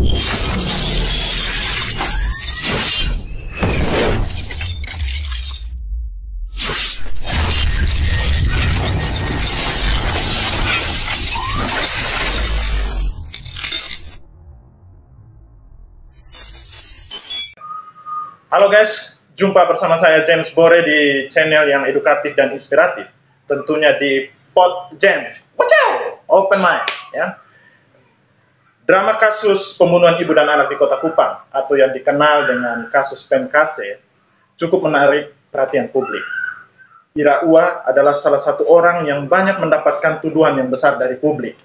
Halo guys, jumpa bersama saya James Bore di channel yang edukatif dan inspiratif. Tentunya di Pod James. Wacau! Open mind, ya. Drama kasus pembunuhan ibu dan anak di Kota Kupang atau yang dikenal dengan kasus Penkase cukup menarik perhatian publik. Ira Ua adalah salah satu orang yang banyak mendapatkan tuduhan yang besar dari publik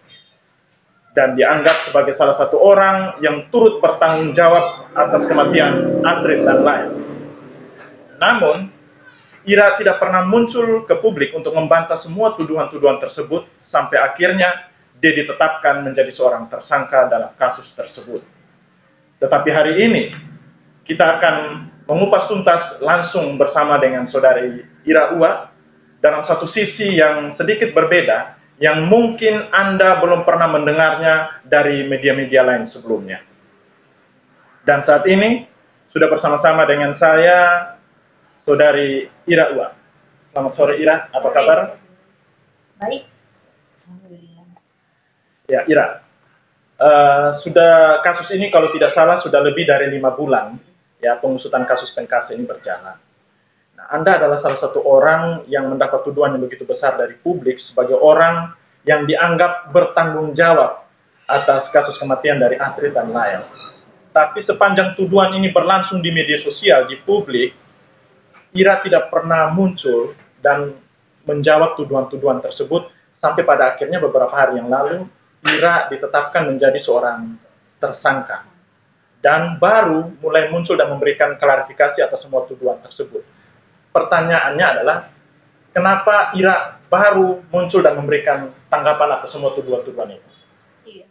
dan dianggap sebagai salah satu orang yang turut bertanggung jawab atas kematian Astrid dan lain. Namun, Ira tidak pernah muncul ke publik untuk membantah semua tuduhan-tuduhan tersebut sampai akhirnya dia ditetapkan menjadi seorang tersangka dalam kasus tersebut. Tetapi hari ini, kita akan mengupas tuntas langsung bersama dengan saudari Ira Ua dalam satu sisi yang sedikit berbeda, yang mungkin Anda belum pernah mendengarnya dari media-media lain sebelumnya. Dan saat ini, sudah bersama-sama dengan saya, saudari Ira Ua. Selamat sore Ira, apa kabar? Baik. Ya Ira, kasus ini kalau tidak salah sudah lebih dari 5 bulan, ya pengusutan kasus Penkase ini berjalan. Nah, Anda adalah salah satu orang yang mendapat tuduhan yang begitu besar dari publik sebagai orang yang dianggap bertanggung jawab atas kasus kematian dari Astrid dan Lael. Tapi sepanjang tuduhan ini berlangsung di media sosial, di publik, Ira tidak pernah muncul dan menjawab tuduhan-tuduhan tersebut sampai pada akhirnya beberapa hari yang lalu Ira ditetapkan menjadi seorang tersangka dan baru mulai muncul dan memberikan klarifikasi atas semua tuduhan tersebut. Pertanyaannya adalah, kenapa Ira baru muncul dan memberikan tanggapan atas semua tuduhan-tuduhan itu? Iya,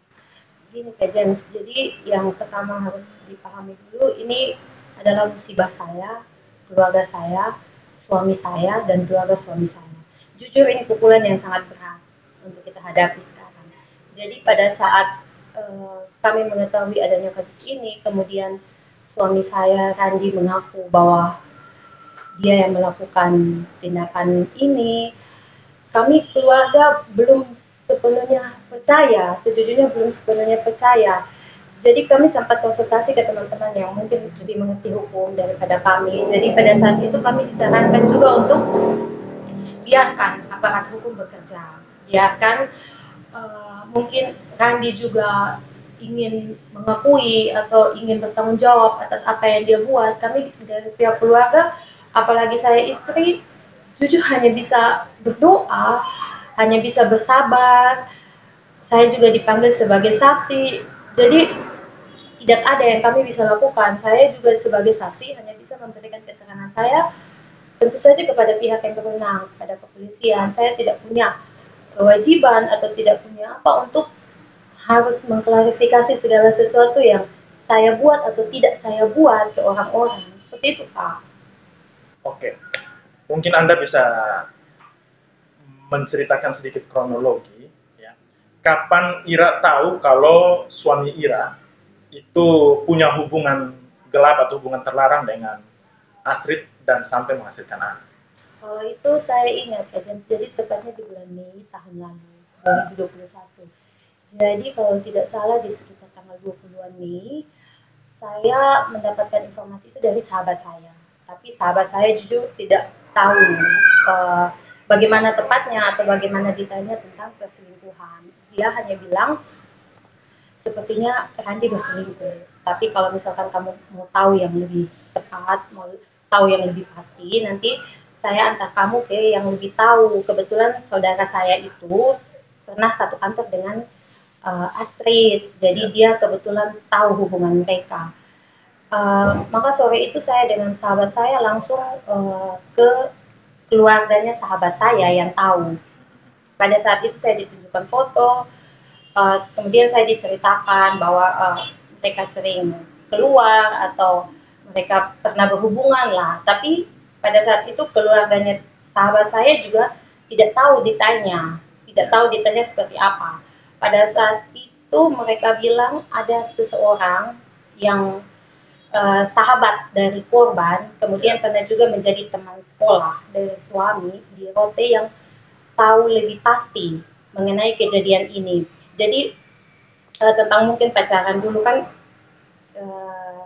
gini Kak James, jadi yang pertama harus dipahami dulu, ini adalah musibah saya, keluarga saya, suami saya, dan keluarga suami saya. Jujur ini pukulan yang sangat berat untuk kita hadapi sekarang. Jadi pada saat kami mengetahui adanya kasus ini, kemudian suami saya, Randi, mengaku bahwa dia yang melakukan tindakan ini, kami keluarga belum sepenuhnya percaya, sejujurnya belum sepenuhnya percaya. Jadi kami sempat konsultasi ke teman-teman yang mungkin lebih mengerti hukum daripada kami. Jadi pada saat itu kami disarankan juga untuk biarkan aparat hukum bekerja, biarkan mungkin Randi juga ingin mengakui atau ingin bertanggung jawab atas apa yang dia buat. Kami dari pihak keluarga, apalagi saya istri, jujur hanya bisa berdoa, hanya bisa bersabar. Saya juga dipanggil sebagai saksi, jadi tidak ada yang kami bisa lakukan. Saya juga sebagai saksi hanya bisa memberikan keterangan saya, tentu saja kepada pihak yang berwenang, kepada kepolisian. Saya tidak punya kewajiban atau tidak punya apa untuk harus mengklarifikasi segala sesuatu yang saya buat atau tidak saya buat ke orang-orang. Seperti itu, Pak. Oke, mungkin Anda bisa menceritakan sedikit kronologi, ya. Kapan Ira tahu kalau suami Ira itu punya hubungan gelap atau hubungan terlarang dengan Astrid dan sampai menghasilkan anak? Kalau itu saya ingat, jadi tepatnya di bulan Mei tahun lalu, 2021. Jadi kalau tidak salah di sekitar tanggal 20-an Mei, saya mendapatkan informasi itu dari sahabat saya. Tapi sahabat saya jujur tidak tahu bagaimana tepatnya atau bagaimana detailnya tentang perselingkuhan. Dia hanya bilang, sepertinya Randi berselingkuh. Tapi kalau misalkan kamu mau tahu yang lebih tepat, mau tahu yang lebih pasti, nanti saya antar kamu ke yang lebih tahu. Kebetulan saudara saya itu pernah satu kantor dengan Astrid, jadi dia kebetulan tahu hubungan mereka. Maka sore itu saya dengan sahabat saya langsung ke keluarganya sahabat saya yang tahu. Pada saat itu saya ditunjukkan foto, kemudian saya diceritakan bahwa mereka sering keluar atau mereka pernah berhubungan lah. Tapi pada saat itu keluarganya sahabat saya juga tidak tahu detailnya seperti apa. Pada saat itu itu mereka bilang ada seseorang yang sahabat dari korban, kemudian pernah juga menjadi teman sekolah dari suami di Rote yang tahu lebih pasti mengenai kejadian ini. Jadi tentang mungkin pacaran dulu kan, eh,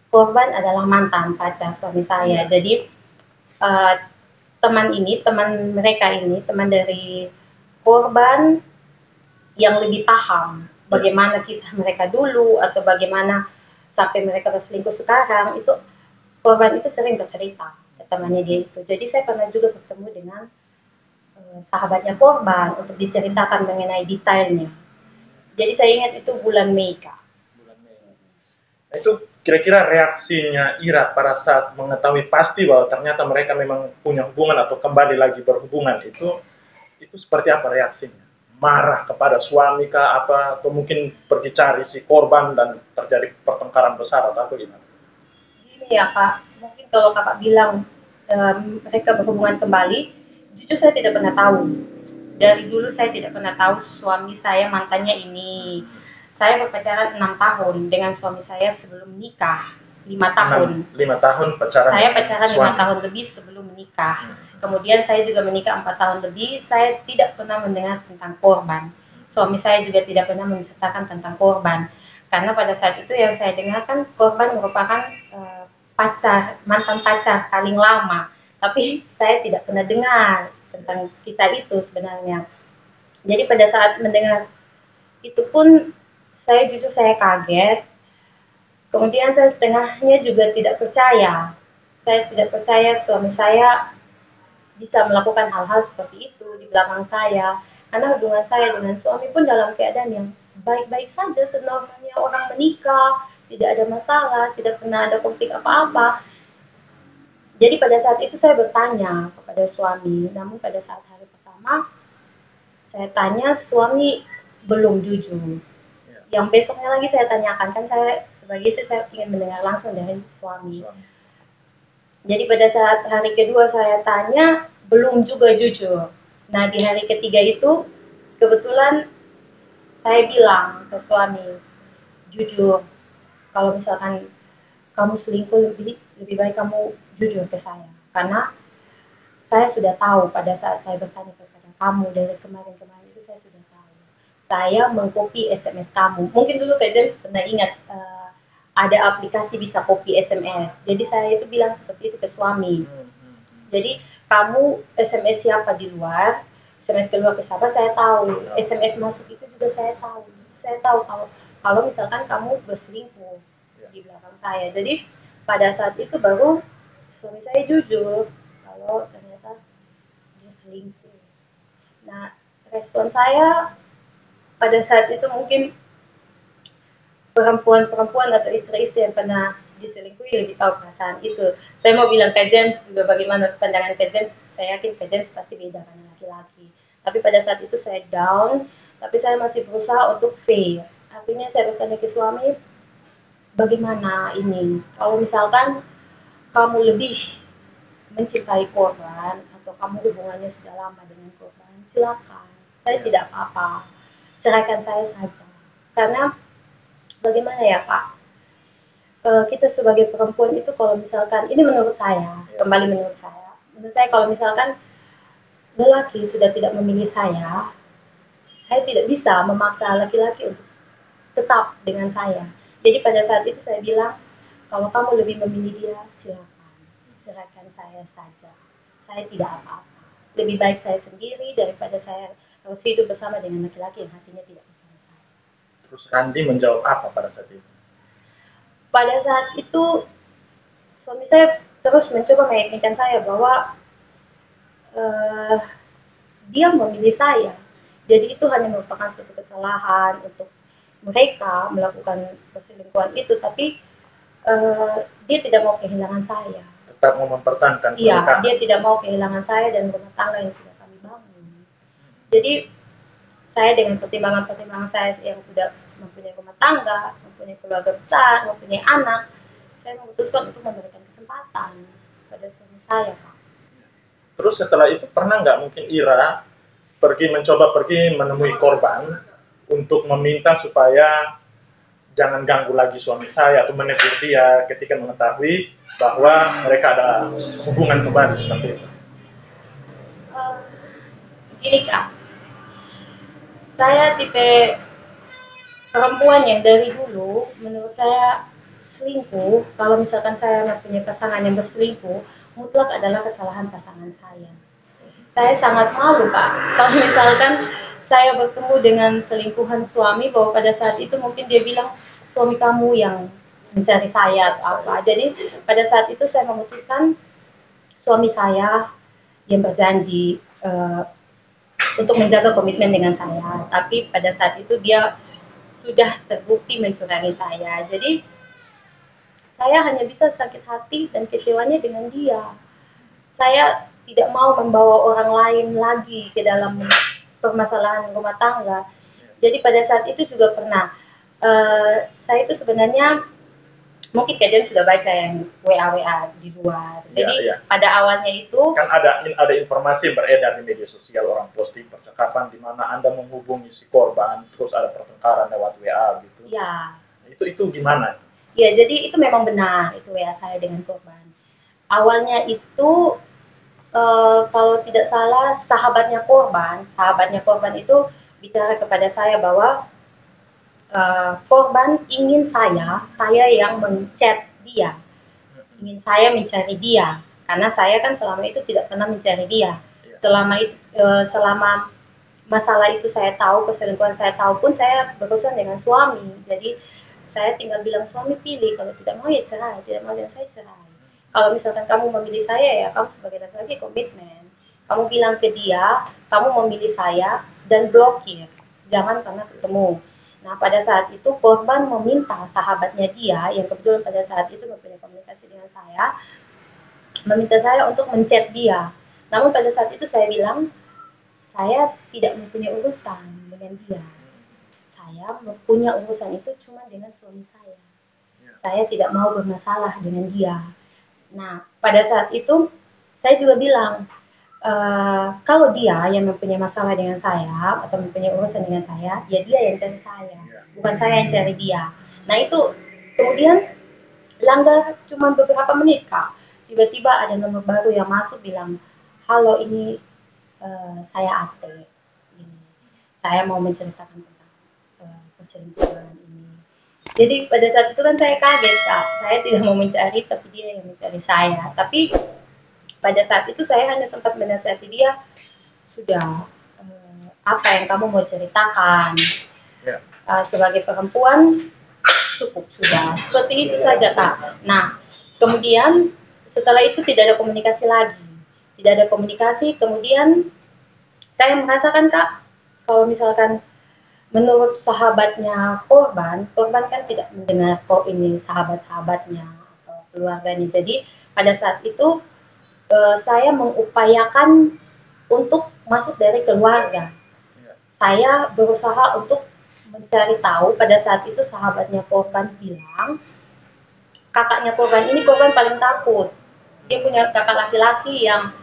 korban adalah mantan pacar suami saya. Jadi uh, teman mereka ini, teman dari korban yang lebih paham bagaimana kisah mereka dulu atau bagaimana sampai mereka berselingkuh sekarang, itu korban itu sering bercerita ke temannya dia itu. Jadi saya pernah juga bertemu dengan sahabatnya korban untuk diceritakan mengenai detailnya. Jadi saya ingat itu bulan Mei, Kak. Bulan Mei. Nah, itu kira-kira reaksinya Ira pada saat mengetahui pasti bahwa ternyata mereka memang punya hubungan atau kembali lagi berhubungan, itu seperti apa reaksinya? Marah kepada suami kah, apa, atau mungkin pergi cari si korban dan terjadi pertengkaran besar atau apa gimana? Gini ya Kak, mungkin kalau Kakak bilang mereka berhubungan kembali, jujur saya tidak pernah tahu. Dari dulu saya tidak pernah tahu suami saya mantannya ini. Saya berpacaran 6 tahun dengan suami saya sebelum menikah, 5 tahun. 5 tahun pacaran. Saya pacaran 5 tahun lebih sebelum menikah. Kemudian saya juga menikah 4 tahun lebih. Saya tidak pernah mendengar tentang korban. Suami saya juga tidak pernah menceritakan tentang korban. Karena pada saat itu yang saya dengarkan, korban merupakan mantan pacar paling lama. Tapi saya tidak pernah dengar tentang kisah itu sebenarnya. Jadi pada saat mendengar itu pun saya jujur saya kaget. Kemudian saya setengahnya juga tidak percaya. Saya tidak percaya suami saya bisa melakukan hal-hal seperti itu di belakang saya. Karena hubungan saya dengan suami pun dalam keadaan yang baik-baik saja, senormalnya orang menikah, tidak ada masalah, tidak pernah ada konflik apa-apa. Jadi pada saat itu saya bertanya kepada suami, namun pada saat hari pertama saya tanya, suami belum jujur. Yang besoknya lagi saya tanyakan, kan saya sebagai istri saya ingin mendengar langsung dari suami. Jadi pada saat hari kedua saya tanya, belum juga jujur. Nah di hari ketiga itu kebetulan saya bilang ke suami, jujur, kalau misalkan kamu selingkuh, lebih baik kamu jujur ke saya. Karena saya sudah tahu pada saat saya bertanya kepada kamu dari kemarin-kemarin itu, saya sudah tahu. Saya mengcopy SMS kamu. Mungkin dulu Kak James pernah ingat ada aplikasi bisa copy SMS. Jadi saya itu bilang seperti itu ke suami. Jadi kamu SMS siapa di luar, SMS keluar ke siapa saya tahu. SMS masuk itu juga saya tahu. Saya tahu kalau misalkan kamu berselingkuh di belakang saya. Jadi pada saat itu baru suami saya jujur kalau ternyata dia selingkuh. Nah, respon saya pada saat itu mungkin perempuan-perempuan atau istri-istri yang pernah diselingkuhi lebih tahu perasaan itu. Saya mau bilang ke James juga bagaimana pandangan ke James. Saya yakin ke James pasti beda karena laki-laki. Tapi pada saat itu saya down, tapi saya masih berusaha untuk fair. Artinya saya bertanya ke suami, bagaimana ini? Kalau misalkan kamu lebih mencintai korban atau kamu hubungannya sudah lama dengan korban, silakan. Saya tidak apa-apa. Ceraikan saya saja. Karena bagaimana ya Pak? Kita sebagai perempuan itu kalau misalkan, ini menurut saya, kembali menurut saya kalau misalkan lelaki sudah tidak memilih saya tidak bisa memaksa laki-laki untuk tetap dengan saya. Jadi pada saat itu saya bilang, kalau kamu lebih memilih dia, silakan, ceraikan saya saja. Saya tidak apa-apa. Lebih baik saya sendiri daripada saya harus hidup bersama dengan laki-laki yang hatinya tidak bersama saya. Terus Randi menjawab apa pada saat itu? Pada saat itu suami saya terus mencoba meyakinkan saya bahwa dia memilih saya. Jadi itu hanya merupakan suatu kesalahan untuk mereka melakukan perselingkuhan itu, tapi dia tidak mau kehilangan saya. Tetap mau mempertahankan. Iya, dia tidak mau kehilangan saya dan rumah tangga yang sudah kami bangun. Jadi saya dengan pertimbangan-pertimbangan saya yang sudah mempunyai rumah tangga, mempunyai keluarga besar, mempunyai anak, saya memutuskan untuk memberikan kesempatan pada suami saya, Pak. Terus setelah itu pernah nggak mungkin Ira mencoba pergi menemui korban untuk meminta supaya jangan ganggu lagi suami saya atau menegur dia ketika mengetahui bahwa mereka ada hubungan kembali seperti itu. Eh, Gini Kak, saya tipe perempuan yang dari dulu menurut saya selingkuh, kalau misalkan saya punya pasangan yang berselingkuh, mutlak adalah kesalahan pasangan saya. Saya sangat malu Kak, kalau misalkan saya bertemu dengan selingkuhan suami, bahwa pada saat itu mungkin dia bilang suami kamu yang mencari saya atau apa. Jadi pada saat itu saya memutuskan suami saya yang berjanji untuk menjaga komitmen dengan saya, tapi pada saat itu dia sudah terbukti mencurangi saya. Jadi saya hanya bisa sakit hati dan kecewanya dengan dia. Saya tidak mau membawa orang lain lagi ke dalam permasalahan rumah tangga. Jadi pada saat itu juga pernah saya itu sebenarnya mungkin kalian sudah baca yang WA di luar. Jadi pada awalnya itu kan ada informasi beredar di media sosial, orang posting percakapan di mana Anda menghubungi si korban terus ada pertengkaran lewat WA gitu. Ya. Itu gimana? Ya, jadi itu memang benar itu WA saya dengan korban. Awalnya itu kalau tidak salah sahabatnya korban itu bicara kepada saya bahwa korban ingin saya yang menchat dia, ingin saya mencari dia, karena saya kan selama itu tidak pernah mencari dia. Selama masalah itu saya tahu, perselingkuhan saya tahu pun saya berurusan dengan suami. Jadi saya tinggal bilang suami pilih, kalau tidak mau ya cerai, tidak mau ya saya cerai. Kalau misalkan kamu memilih saya ya kamu sebagai laki-laki komitmen. Kamu bilang ke dia, kamu memilih saya dan blokir, jangan pernah ketemu. Nah pada saat itu korban meminta sahabatnya dia yang kebetulan pada saat itu mempunyai komunikasi dengan saya, meminta saya untuk menchat dia. Namun pada saat itu saya bilang saya tidak mempunyai urusan dengan dia. Saya punya urusan itu cuma dengan suami saya. Saya tidak mau bermasalah dengan dia. Nah pada saat itu saya juga bilang kalau dia yang mempunyai masalah dengan saya atau mempunyai urusan dengan saya, ya dia yang cari saya, bukan saya yang cari dia. Nah itu kemudian langgar cuma beberapa menit Kak, tiba-tiba ada nomor baru yang masuk bilang, halo ini saya Ate, ini saya mau menceritakan tentang perselingkuhan ini. Jadi pada saat itu kan saya kaget Kak, saya tidak mau mencari tapi dia yang mencari saya. Tapi pada saat itu saya hanya sempat menasihati dia, sudah apa yang kamu mau ceritakan sebagai perempuan cukup sudah, seperti itu saja Kak. Nah kemudian setelah itu tidak ada komunikasi lagi, kemudian saya merasakan Kak, kalau misalkan menurut sahabatnya korban kan tidak mendengar kok ini sahabat-sahabatnya atau keluarganya. Jadi pada saat itu saya mengupayakan untuk masuk dari keluarga. Saya berusaha untuk mencari tahu. Pada saat itu sahabatnya korban bilang, kakaknya korban ini korban paling takut. Dia punya kakak laki-laki yang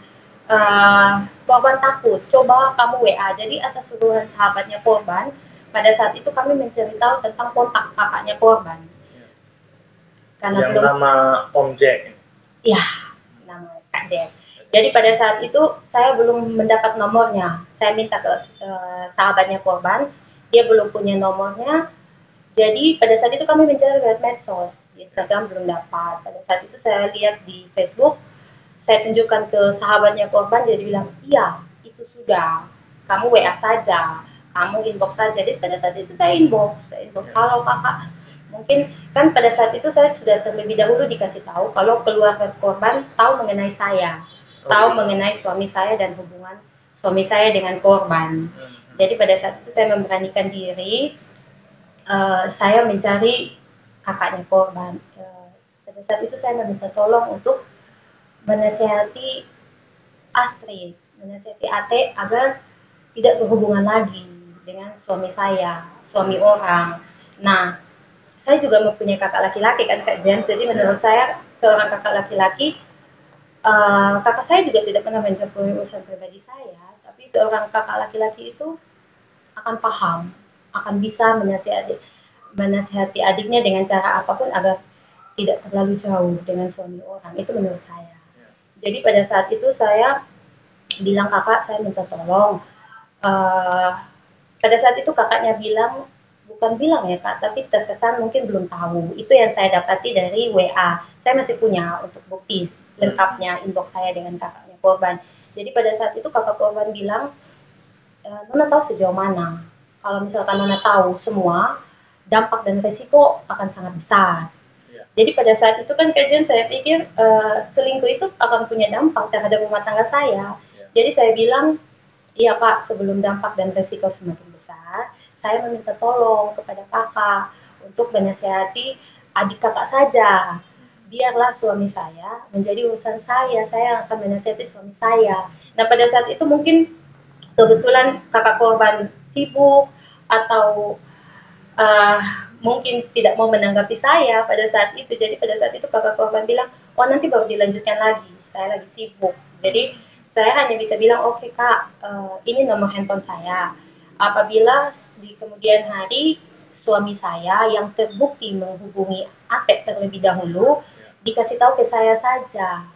korban takut. Coba kamu WA. Jadi atas suruhan sahabatnya korban, pada saat itu kami mencari tahu tentang kontak kakaknya korban. Karena yang nama Om Jack. Ya, nama Kak Jack. Jadi pada saat itu saya belum mendapat nomornya. Saya minta ke sahabatnya korban, dia belum punya nomornya. Jadi pada saat itu kami mencari lewat medsos, di Instagram belum dapat. Pada saat itu saya lihat di Facebook, saya tunjukkan ke sahabatnya korban, dia bilang, iya itu sudah, kamu WA saja, kamu inbox saja. Jadi pada saat itu saya inbox, halo kakak. Mungkin kan pada saat itu saya sudah terlebih dahulu dikasih tahu kalau keluarga korban tahu mengenai saya, tahu mengenai suami saya dan hubungan suami saya dengan korban. Jadi pada saat itu saya memberanikan diri, saya mencari kakaknya korban. Pada saat itu saya meminta tolong untuk menasihati Astrid, menasihati Ate agar tidak berhubungan lagi dengan suami saya, suami orang. Nah, saya juga mempunyai kakak laki-laki kan Kak Jen, jadi menurut saya seorang kakak laki-laki, kakak saya juga tidak pernah mencampuri urusan pribadi saya, tapi seorang kakak laki-laki itu akan paham akan bisa menasihati adiknya dengan cara apapun agar tidak terlalu jauh dengan suami orang. Itu menurut saya. Jadi pada saat itu saya bilang, kakak saya minta tolong. Pada saat itu kakaknya bilang, bukan bilang ya kak, tapi terkesan mungkin belum tahu. Itu yang saya dapati dari WA. Saya masih punya untuk bukti lengkapnya inbox saya dengan kakaknya korban. Jadi pada saat itu kakak korban bilang, Nona tahu sejauh mana. Kalau misalkan Nona tahu semua, dampak dan resiko akan sangat besar. Jadi pada saat itu kan kajian saya pikir selingkuh itu akan punya dampak terhadap rumah tangga saya. Jadi saya bilang, iya Pak, sebelum dampak dan resiko semakin besar, saya meminta tolong kepada kakak untuk menasihati adik kakak saja. Biarlah suami saya menjadi urusan saya akan menasihati suami saya. Nah pada saat itu mungkin kebetulan kakak korban sibuk atau uh, mungkin tidak mau menanggapi saya pada saat itu. Jadi pada saat itu kakak korban bilang, oh nanti baru dilanjutkan lagi, saya lagi sibuk. Jadi saya hanya bisa bilang, oke kak, ini nomor handphone saya. Apabila di kemudian hari suami saya yang terbukti menghubungi Atek terlebih dahulu, dikasih tahu ke saya saja.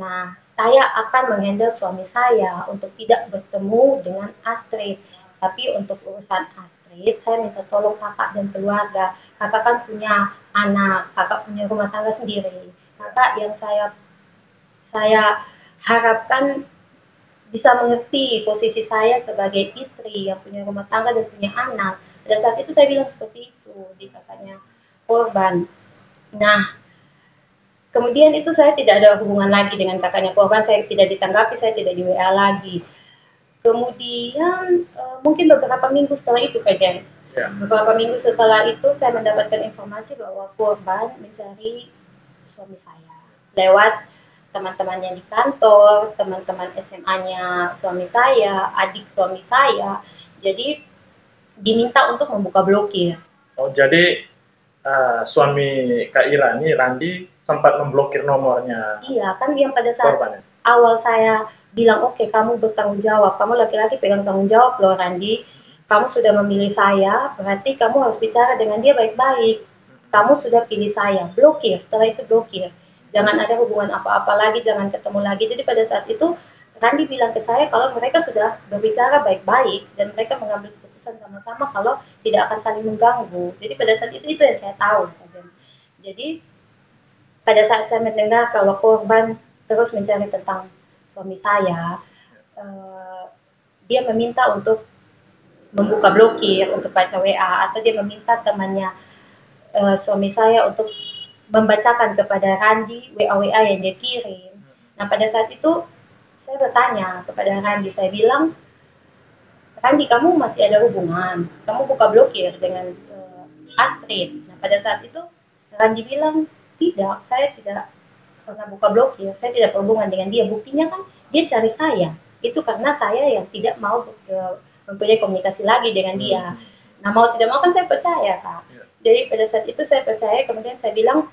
Nah, saya akan menghandle suami saya untuk tidak bertemu dengan Astrid. Tapi untuk urusan Astrid, saya minta tolong kakak dan keluarga. Kakak kan punya anak, kakak punya rumah tangga sendiri. Kakak yang saya harapkan bisa mengerti posisi saya sebagai istri yang punya rumah tangga dan punya anak. Pada saat itu saya bilang seperti itu di kakaknya korban. Nah, kemudian itu saya tidak ada hubungan lagi dengan kakaknya korban, saya tidak ditanggapi, saya tidak di WA lagi. Kemudian mungkin beberapa minggu setelah itu Kak James, beberapa minggu setelah itu saya mendapatkan informasi bahwa korban mencari suami saya lewat teman-temannya di kantor, teman-teman SMA-nya suami saya, adik suami saya. Jadi diminta untuk membuka blokir. Oh, jadi suami Kak Ira ini, Randi, sempat memblokir nomornya. Iya, kan yang pada saat korban. Awal saya bilang, oke, kamu bertanggung jawab, kamu laki-laki pegang tanggung jawab loh Randi, kamu sudah memilih saya, berarti kamu harus bicara dengan dia baik-baik. Kamu sudah pilih saya, blokir, setelah itu blokir. Jangan ada hubungan apa-apa lagi, jangan ketemu lagi. Jadi pada saat itu Randi bilang ke saya kalau mereka sudah berbicara baik-baik dan mereka mengambil keputusan sama-sama kalau tidak akan saling mengganggu. Jadi pada saat itu yang saya tahu. Jadi pada saat saya mendengar kalau korban terus mencari tentang suami saya, dia meminta untuk membuka blokir, untuk baca WA, atau dia meminta temannya suami saya untuk membacakan kepada Randi WA-WA yang dia kirim. Nah pada saat itu saya bertanya kepada Randi, saya bilang, Randi, kamu masih ada hubungan, kamu buka blokir dengan Astrid. Nah pada saat itu Randi bilang, tidak, saya tidak pernah buka blokir, saya tidak berhubungan dengan dia. Buktinya kan dia cari saya, itu karena saya yang tidak mau mempunyai komunikasi lagi dengan dia. Nah mau tidak mau kan saya percaya kak. Jadi pada saat itu saya percaya, kemudian saya bilang,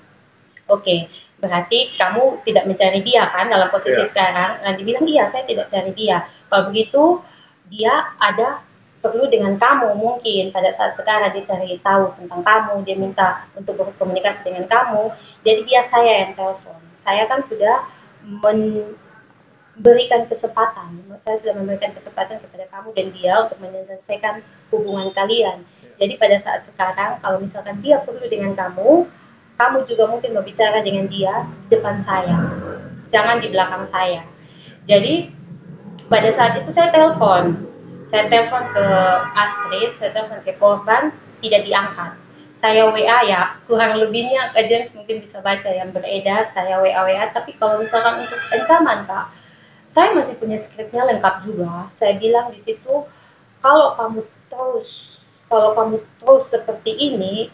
oke, berarti kamu tidak mencari dia kan dalam posisi sekarang. Nah dibilang, iya saya tidak cari dia. Kalau begitu dia ada perlu dengan kamu, mungkin pada saat sekarang dia cari tahu tentang kamu, dia minta untuk berkomunikasi dengan kamu, jadi biar saya yang telepon. Saya kan sudah memberikan kesempatan, saya sudah memberikan kesempatan kepada kamu dan dia untuk menyelesaikan hubungan kalian. Jadi pada saat sekarang kalau misalkan dia perlu dengan kamu, kamu juga mungkin berbicara dengan dia di depan saya, jangan di belakang saya. Jadi pada saat itu saya telepon ke Astrid, saya telepon ke korban, tidak diangkat. Saya WA ya, kurang lebihnya Kak James mungkin bisa baca yang beredar, saya WA, tapi kalau misalkan untuk ancaman Kak, saya masih punya skripnya lengkap juga. Saya bilang di situ, kalau kamu terus seperti ini,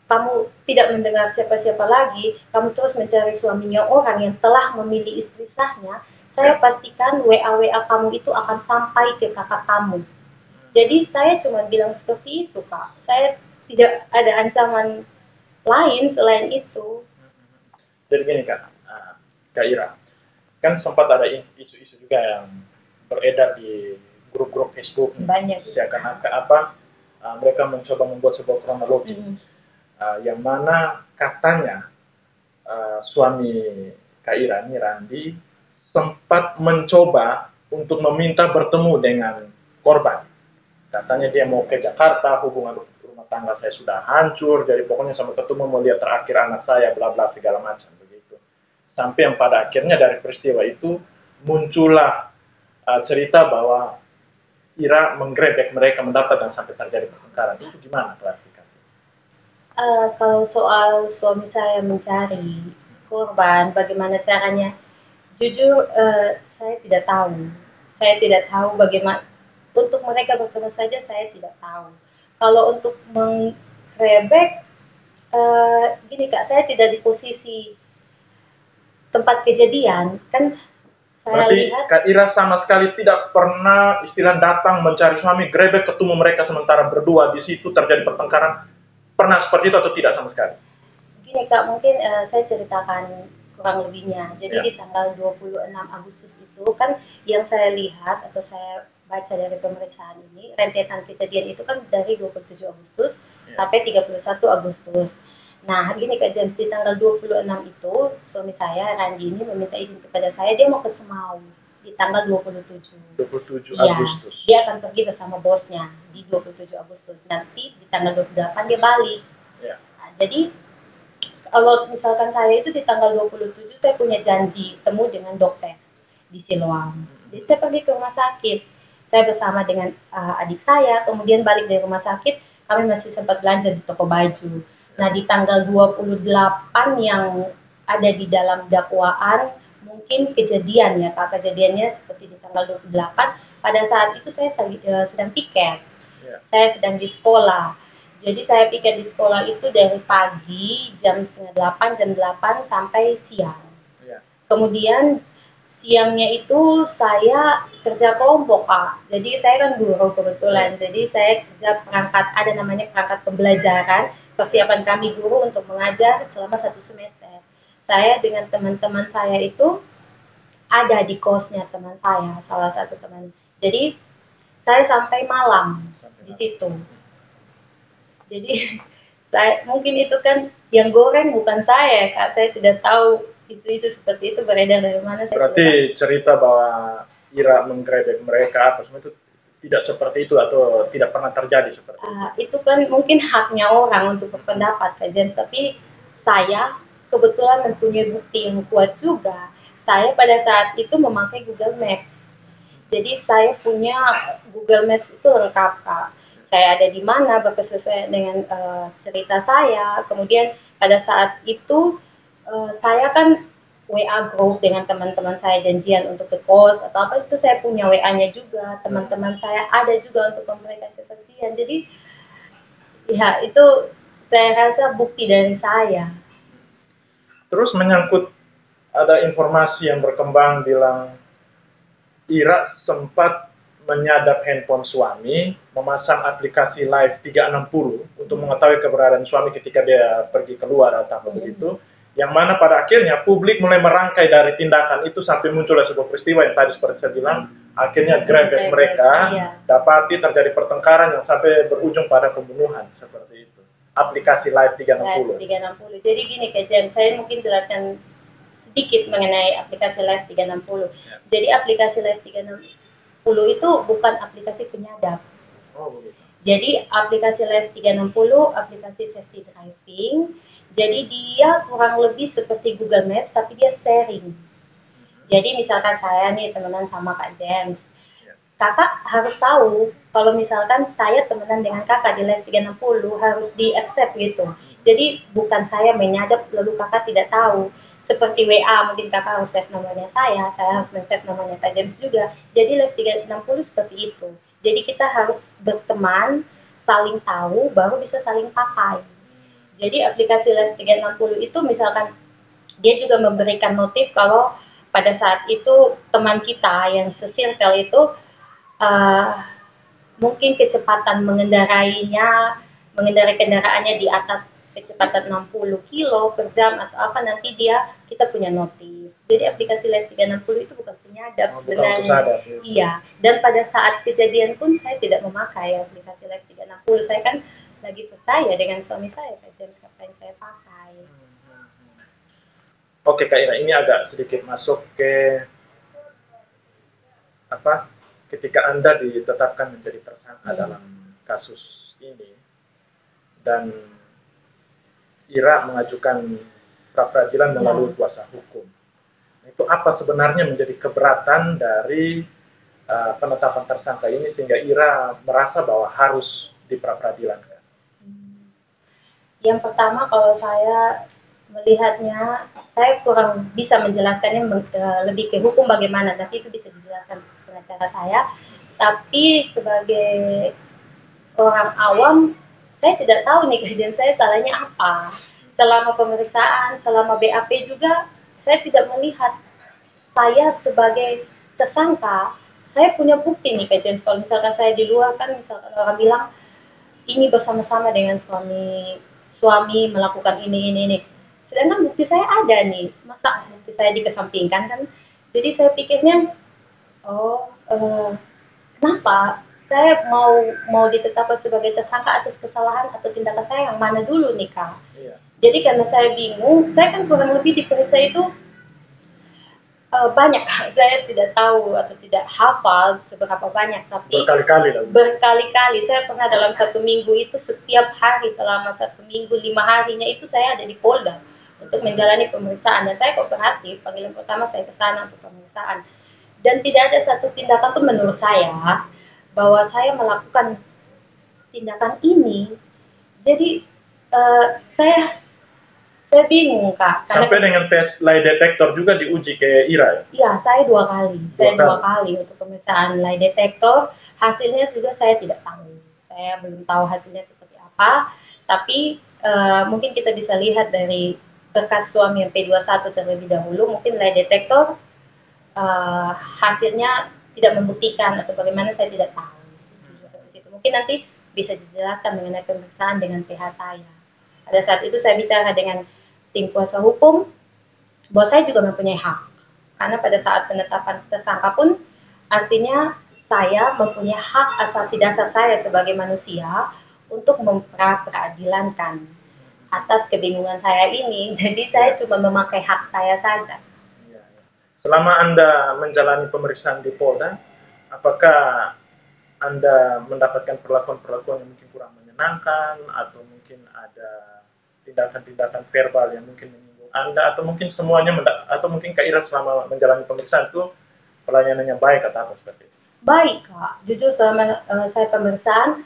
kamu tidak mendengar siapa-siapa lagi, kamu terus mencari suaminya orang yang telah memilih istri sahnya, saya pastikan WA kamu itu akan sampai ke kakak kamu. Jadi saya cuma bilang seperti itu Kak. Saya tidak ada ancaman lain selain itu. Jadi gini Kak Ira, kan sempat ada isu-isu juga yang beredar di grup-grup Facebook banyak seakan-akan mereka mencoba membuat sebuah kronologi yang mana katanya suami Kak Ira ini Randi sempat mencoba untuk meminta bertemu dengan korban. Katanya dia mau ke Jakarta, hubungan rumah tangga saya sudah hancur, jadi pokoknya sampai ketemu mau lihat terakhir anak saya, bla bla segala macam begitu. Sampai yang pada akhirnya dari peristiwa itu muncullah cerita bahwa Ira menggerebek mereka mendapat dan sampai terjadi pertengkaran. Itu gimana klarifikasi? Kalau soal suami saya mencari korban, bagaimana caranya? Jujur, saya tidak tahu. Saya tidak tahu bagaimana untuk mereka bertemu saja saya tidak tahu. Kalau untuk mengrebek, gini Kak, saya tidak di posisi tempat kejadian. Kan saya Berarti lihat Kak Ira sama sekali tidak pernah istilah datang mencari suami, grebek ketemu mereka sementara berdua di situ terjadi pertengkaran. Pernah seperti itu atau tidak sama sekali? gini Kak, mungkin saya ceritakan kurang lebihnya. Jadi Ya. di tanggal 26 Agustus itu kan yang saya lihat atau saya baca dari pemeriksaan ini, rentetan kejadian itu kan dari 27 Agustus sampai 31 Agustus. Nah, gini Kak James, di tanggal 26 itu suami saya, Randi ini meminta izin kepada saya, dia mau ke Semau di tanggal 27. 27 Iya, Agustus. dia akan pergi bersama bosnya di 27 Agustus. Nanti di tanggal 28 dia balik. Ya. Nah, jadi kalau misalkan saya itu di tanggal 27 saya punya janji temu dengan dokter di Siloam. Jadi saya pergi ke rumah sakit. Saya bersama dengan adik saya, kemudian balik dari rumah sakit, kami masih sempat belanja di toko baju. Nah, di tanggal 28 yang ada di dalam dakwaan, mungkin kejadian ya, Kak, kejadiannya seperti di tanggal 28, pada saat itu saya sedang piket. Saya sedang di sekolah. Jadi saya piket di sekolah itu dari pagi jam setengah 8, jam 8 sampai siang. Kemudian siangnya itu saya kerja kelompok Kak. Jadi saya kan guru kebetulan. Jadi saya kerja perangkat, ada namanya perangkat pembelajaran, persiapan kami guru untuk mengajar selama 1 semester. Saya dengan teman-teman saya itu ada di kosnya teman saya, salah satu teman. Jadi saya sampai malam di situ. Jadi saya mungkin itu kan yang goreng bukan saya Kak. Saya tidak tahu isu-isu seperti itu beredar dari mana. Berarti cerita bahwa Ira menggerebek mereka apa semua itu tidak seperti itu atau tidak pernah terjadi seperti itu? Itu kan mungkin haknya orang untuk berpendapat Kak Jens, tapi saya kebetulan mempunyai bukti yang kuat juga. Saya pada saat itu memakai Google Maps. Jadi saya punya Google Maps itu lengkap Kak. Saya ada di mana berkesesuaian dengan cerita saya. Kemudian pada saat itu saya kan WA group dengan teman-teman saya janjian untuk ke kos atau apa itu saya punya WA-nya juga. Teman-teman saya ada juga untuk memberikan kesaksian. Jadi ya itu saya rasa bukti dari saya. Terus menyangkut ada informasi yang berkembang bilang Ira sempat menyadap handphone suami, memasang aplikasi Live 360 untuk mengetahui keberadaan suami ketika dia pergi keluar atau apa begitu. Yang mana pada akhirnya publik mulai merangkai dari tindakan itu sampai munculnya sebuah peristiwa yang tadi seperti saya bilang, akhirnya grebek mereka, dapati terjadi pertengkaran yang sampai berujung pada pembunuhan seperti itu. Aplikasi Live 360. Live 360. Jadi gini Kak Jen, saya mungkin jelaskan sedikit mengenai aplikasi Live 360. Jadi aplikasi Live 360 itu bukan aplikasi penyadap. Jadi aplikasi Live 360 aplikasi safety driving. Jadi dia kurang lebih seperti Google Maps tapi dia sharing. Jadi misalkan saya nih temenan sama Kak James. Kakak harus tahu kalau misalkan saya temenan dengan kakak di Live 360 harus di accept gitu. Jadi bukan saya menyadap lalu kakak tidak tahu. Seperti WA, mungkin kakak harus save nomornya saya harus men-save nomornya Kak James juga. Jadi Live 360 seperti itu. Jadi kita harus berteman, saling tahu, baru bisa saling pakai. Jadi aplikasi Live 360 itu misalkan dia juga memberikan notif kalau pada saat itu teman kita yang se-circle itu mungkin kecepatan mengendarai kendaraannya di atas kecepatan 60 kilo per jam atau apa, nanti kita punya notif. Jadi aplikasi Live 360 itu bukan penyadap sebenarnya. Iya, dan pada saat kejadian pun saya tidak memakai aplikasi Live 360. Saya kan lagi percaya dengan suami saya, Kak James, apa yang saya pakai. Oke Kak Ira, ini agak sedikit masuk ke ketika Anda ditetapkan menjadi tersangka dalam kasus ini dan Ira mengajukan pra-peradilan melalui kuasa hukum. Itu apa sebenarnya menjadi keberatan dari penetapan tersangka ini sehingga Ira merasa bahwa harus pra-peradilan? Yang pertama, kalau saya melihatnya, saya kurang bisa menjelaskannya lebih ke hukum bagaimana, nanti itu bisa dijelaskan pengacara saya. Tapi sebagai orang awam, saya tidak tahu nih kejadian saya salahnya apa. Selama pemeriksaan, selama BAP juga, saya tidak melihat saya sebagai tersangka. Saya punya bukti nih Kak James, kalau misalkan saya di luar kan, misalkan orang bilang ini bersama-sama dengan suami melakukan ini. Sedangkan bukti saya ada nih, masa bukti saya dikesampingkan kan? Jadi saya pikirnya, kenapa saya mau ditetapkan sebagai tersangka atas kesalahan atau tindakan saya yang mana dulu nih Kak? Iya. Jadi karena saya bingung, saya kan kurang lebih diperiksa itu banyak, saya tidak tahu atau tidak hafal seberapa banyak, tapi berkali-kali saya pernah dalam 1 minggu itu setiap hari selama 1 minggu 5 harinya itu saya ada di Polda untuk menjalani pemeriksaan, dan saya kooperatif. Panggilan pertama saya ke sana untuk pemeriksaan dan tidak ada satu tindakan pun menurut saya bahwa saya melakukan tindakan ini. Jadi saya bingung Kak. Sampai dengan tes lie detector juga diuji ke Ira ya? Iya, saya 2 kali. Saya 2 kali untuk pemeriksaan lie detector. Hasilnya juga saya tidak tahu. Saya belum tahu hasilnya seperti apa. Tapi mungkin kita bisa lihat dari bekas suami yang P21 terlebih dahulu. Mungkin lie detector hasilnya tidak membuktikan atau bagaimana, saya tidak tahu. Mungkin nanti bisa dijelaskan mengenai pemeriksaan dengan PH saya. Pada saat itu saya bicara dengan tim kuasa hukum bahwa saya juga mempunyai hak, karena pada saat penetapan tersangka pun artinya saya mempunyai hak asasi dasar saya sebagai manusia untuk memperadilankan atas kebingungan saya ini. Jadi saya cuma memakai hak saya saja. Selama Anda menjalani pemeriksaan di Polda, apakah Anda mendapatkan perlakuan-perlakuan yang mungkin kurang menyenangkan, atau mungkin ada tindakan-tindakan verbal yang mungkin menyinggung Anda, atau mungkin semuanya, atau mungkin Kak Ira selama menjalani pemeriksaan itu pelayanannya baik atau apa seperti itu? Baik Kak, jujur selama saya pemeriksaan,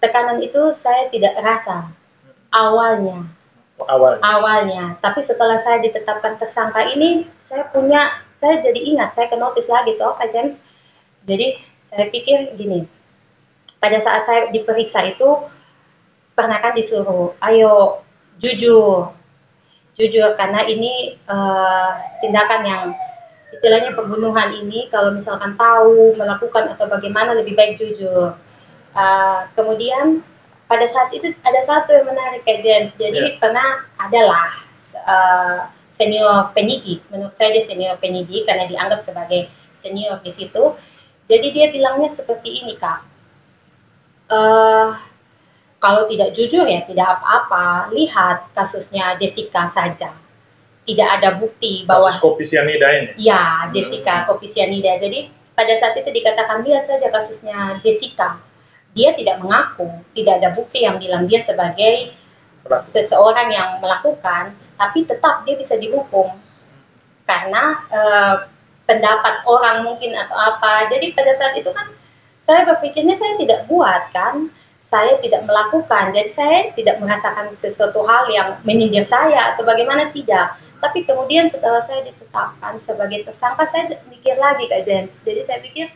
tekanan itu saya tidak rasa awalnya. Tapi setelah saya ditetapkan tersangka ini, saya jadi ingat, saya ke notis lagi toh Kak James. Jadi saya pikir gini, pada saat saya diperiksa itu pernah kan disuruh, ayo jujur, karena ini tindakan yang istilahnya pembunuhan ini, kalau misalkan tahu melakukan atau bagaimana lebih baik jujur. Kemudian pada saat itu ada satu yang menarik Kak James, jadi pernah adalah senior penyidik, menurut saya dia senior penyidik karena dianggap sebagai senior di situ. Jadi dia bilangnya seperti ini Kak, kalau tidak jujur ya tidak apa-apa, lihat kasusnya Jessica saja, tidak ada bukti bahwa kasus kopi sianida ini. Ya, Jessica kopi sianida. Jadi pada saat itu dikatakan lihat saja kasusnya Jessica, dia tidak mengaku, tidak ada bukti yang bilang dia sebagai seseorang yang melakukan, tapi tetap dia bisa dihukum karena pendapat orang mungkin atau apa. Jadi pada saat itu kan saya berpikirnya saya tidak buat kan, saya tidak melakukan, jadi saya tidak merasakan sesuatu hal yang menyindir saya atau bagaimana, tidak. Tapi kemudian setelah saya ditetapkan sebagai tersangka, saya mikir lagi Kak James. Jadi saya pikir,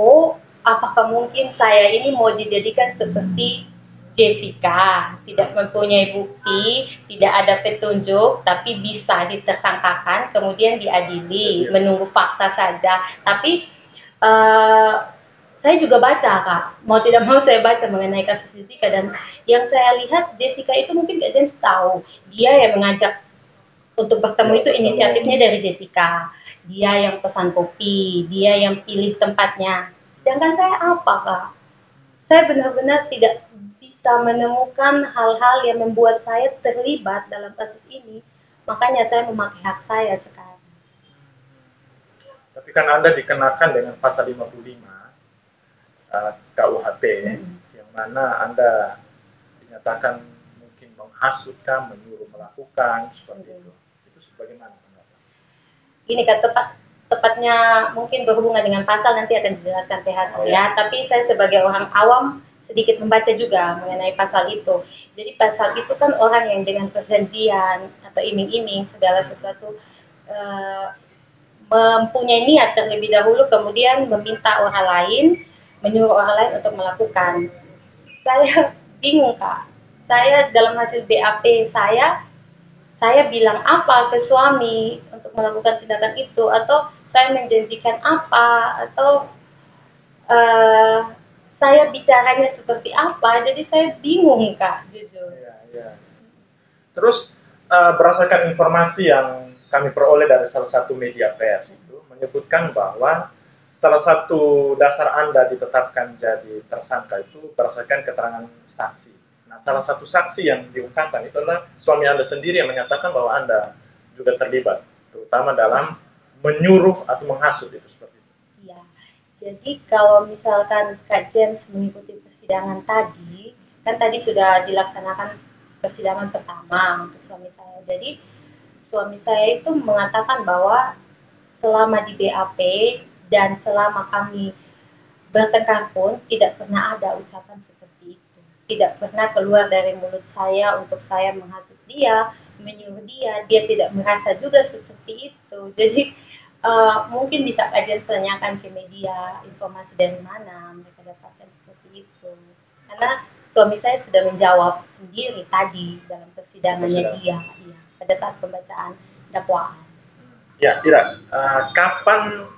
oh apakah mungkin saya ini mau dijadikan seperti Jessica, tidak mempunyai bukti, tidak ada petunjuk, tapi bisa ditersangkakan, kemudian diadili, menunggu fakta saja. Tapi saya juga baca Kak, mau tidak mau saya baca mengenai kasus Jessica, dan yang saya lihat Jessica itu mungkin Kak James tahu, dia yang mengajak untuk bertemu itu inisiatifnya dari Jessica, dia yang pesan kopi, dia yang pilih tempatnya. Sedangkan saya apa Kak? Saya benar-benar tidak bisa menemukan hal-hal yang membuat saya terlibat dalam kasus ini. Makanya saya memakai hak saya sekarang. Tapi kan Anda dikenakan dengan pasal 55 KUHP, yang mana Anda dinyatakan mungkin menghasutkan, menyuruh melakukan seperti itu. Itu sebagaimana pendapat? Ini kan tepatnya mungkin berhubungan dengan pasal, nanti akan dijelaskan PH saya. Tapi saya sebagai orang awam sedikit membaca juga mengenai pasal itu. Jadi pasal itu kan orang yang dengan perjanjian atau iming-iming segala sesuatu mempunyai niat terlebih dahulu, kemudian meminta orang lain, menyuruh orang lain untuk melakukan. Saya bingung Kak. Saya dalam hasil BAP saya bilang apa ke suami untuk melakukan tindakan itu, atau saya menjanjikan apa, atau saya bicaranya seperti apa. Jadi saya bingung Kak, jujur. Ya. Terus berdasarkan informasi yang kami peroleh dari salah satu media pers itu menyebutkan bahwa salah satu dasar Anda ditetapkan jadi tersangka itu berdasarkan keterangan saksi. Nah, salah satu saksi yang diungkapkan itu adalah suami Anda sendiri yang menyatakan bahwa Anda juga terlibat, terutama dalam menyuruh atau menghasut itu seperti itu. Iya. Jadi kalau misalkan Kak James mengikuti persidangan tadi, kan tadi sudah dilaksanakan persidangan pertama untuk suami saya. Jadi suami saya itu mengatakan bahwa selama di BAP dan selama kami bertengkar pun tidak pernah ada ucapan seperti itu. Tidak pernah keluar dari mulut saya untuk saya menghasut dia, menyuruh dia. Dia tidak merasa juga seperti itu. Jadi mungkin bisa kajian tanyakan ke media informasi dari mana mereka dapatkan seperti itu. Karena suami saya sudah menjawab sendiri tadi dalam persidangannya dia, pada saat pembacaan dakwaan. Ya, Ira, kapan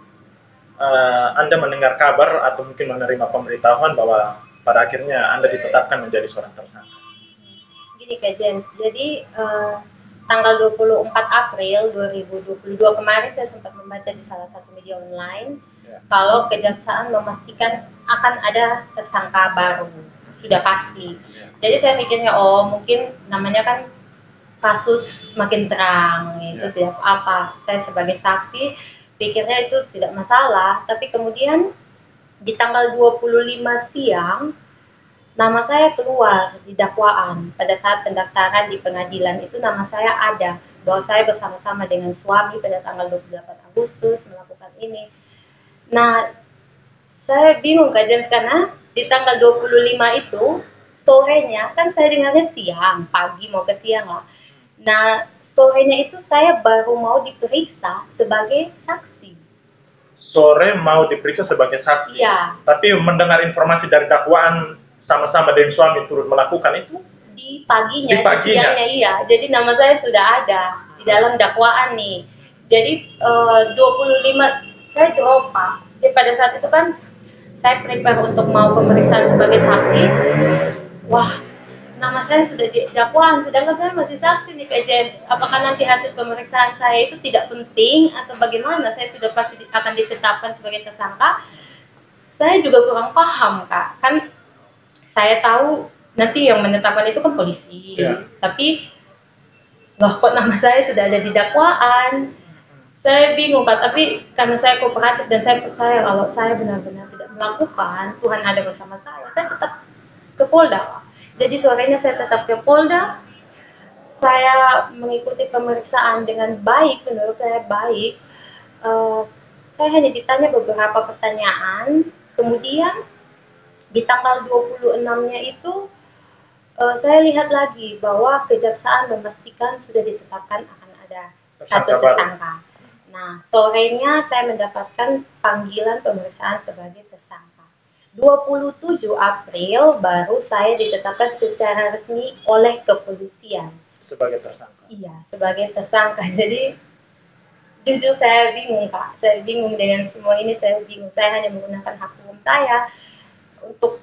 Anda mendengar kabar atau mungkin menerima pemberitahuan bahwa pada akhirnya Anda ditetapkan menjadi seorang tersangka? Gini Kak James, jadi tanggal 24 April 2022 kemarin saya sempat membaca di salah satu media online kalau kejaksaan memastikan akan ada tersangka baru, sudah pasti. Jadi saya mikirnya, oh mungkin namanya kan kasus semakin terang, itu tidak apa. Saya sebagai saksi pikirnya itu tidak masalah, tapi kemudian di tanggal 25 siang nama saya keluar di dakwaan. Pada saat pendaftaran di pengadilan itu nama saya ada, bahwa saya bersama-sama dengan suami pada tanggal 28 Agustus melakukan ini. Nah, saya bingung Kak James, karena di tanggal 25 itu sorenya, kan saya dengarnya siang, pagi mau ke siang lah. Nah, sorenya itu saya baru mau diperiksa sebagai saksi. Sore mau diperiksa sebagai saksi? Ya. Tapi mendengar informasi dari dakwaan sama-sama dengan suami turut melakukan itu? Di paginya, di siangnya iya. Jadi nama saya sudah ada di dalam dakwaan nih. Jadi 25 saya drop Pak. Jadi pada saat itu kan saya prepare untuk mau pemeriksaan sebagai saksi. Wah, nama saya sudah di dakwaan, sedangkan saya masih saksi nih Kak James. Apakah nanti hasil pemeriksaan saya itu tidak penting atau bagaimana? Saya sudah pasti akan ditetapkan sebagai tersangka. Saya juga kurang paham Kak. Kan saya tahu nanti yang menetapkan itu kan polisi, tapi loh kok nama saya sudah ada di dakwaan. Saya bingung Kak, tapi karena saya kooperatif dan saya percaya kalau saya benar-benar tidak melakukan, Tuhan ada bersama saya tetap ke Polda Kak. Jadi sorenya saya tetap ke Polda, saya mengikuti pemeriksaan dengan baik, menurut saya baik. Saya hanya ditanya beberapa pertanyaan, kemudian di tanggal 26-nya itu saya lihat lagi bahwa kejaksaan memastikan sudah ditetapkan akan ada satu tersangka. Nah, sorenya saya mendapatkan panggilan pemeriksaan sebagai tersangka. 27 April baru saya ditetapkan secara resmi oleh kepolisian. Sebagai tersangka? Iya, sebagai tersangka. Jadi Jujur saya bingung Kak, saya bingung dengan semua ini, saya bingung. Saya hanya menggunakan hak hukum saya untuk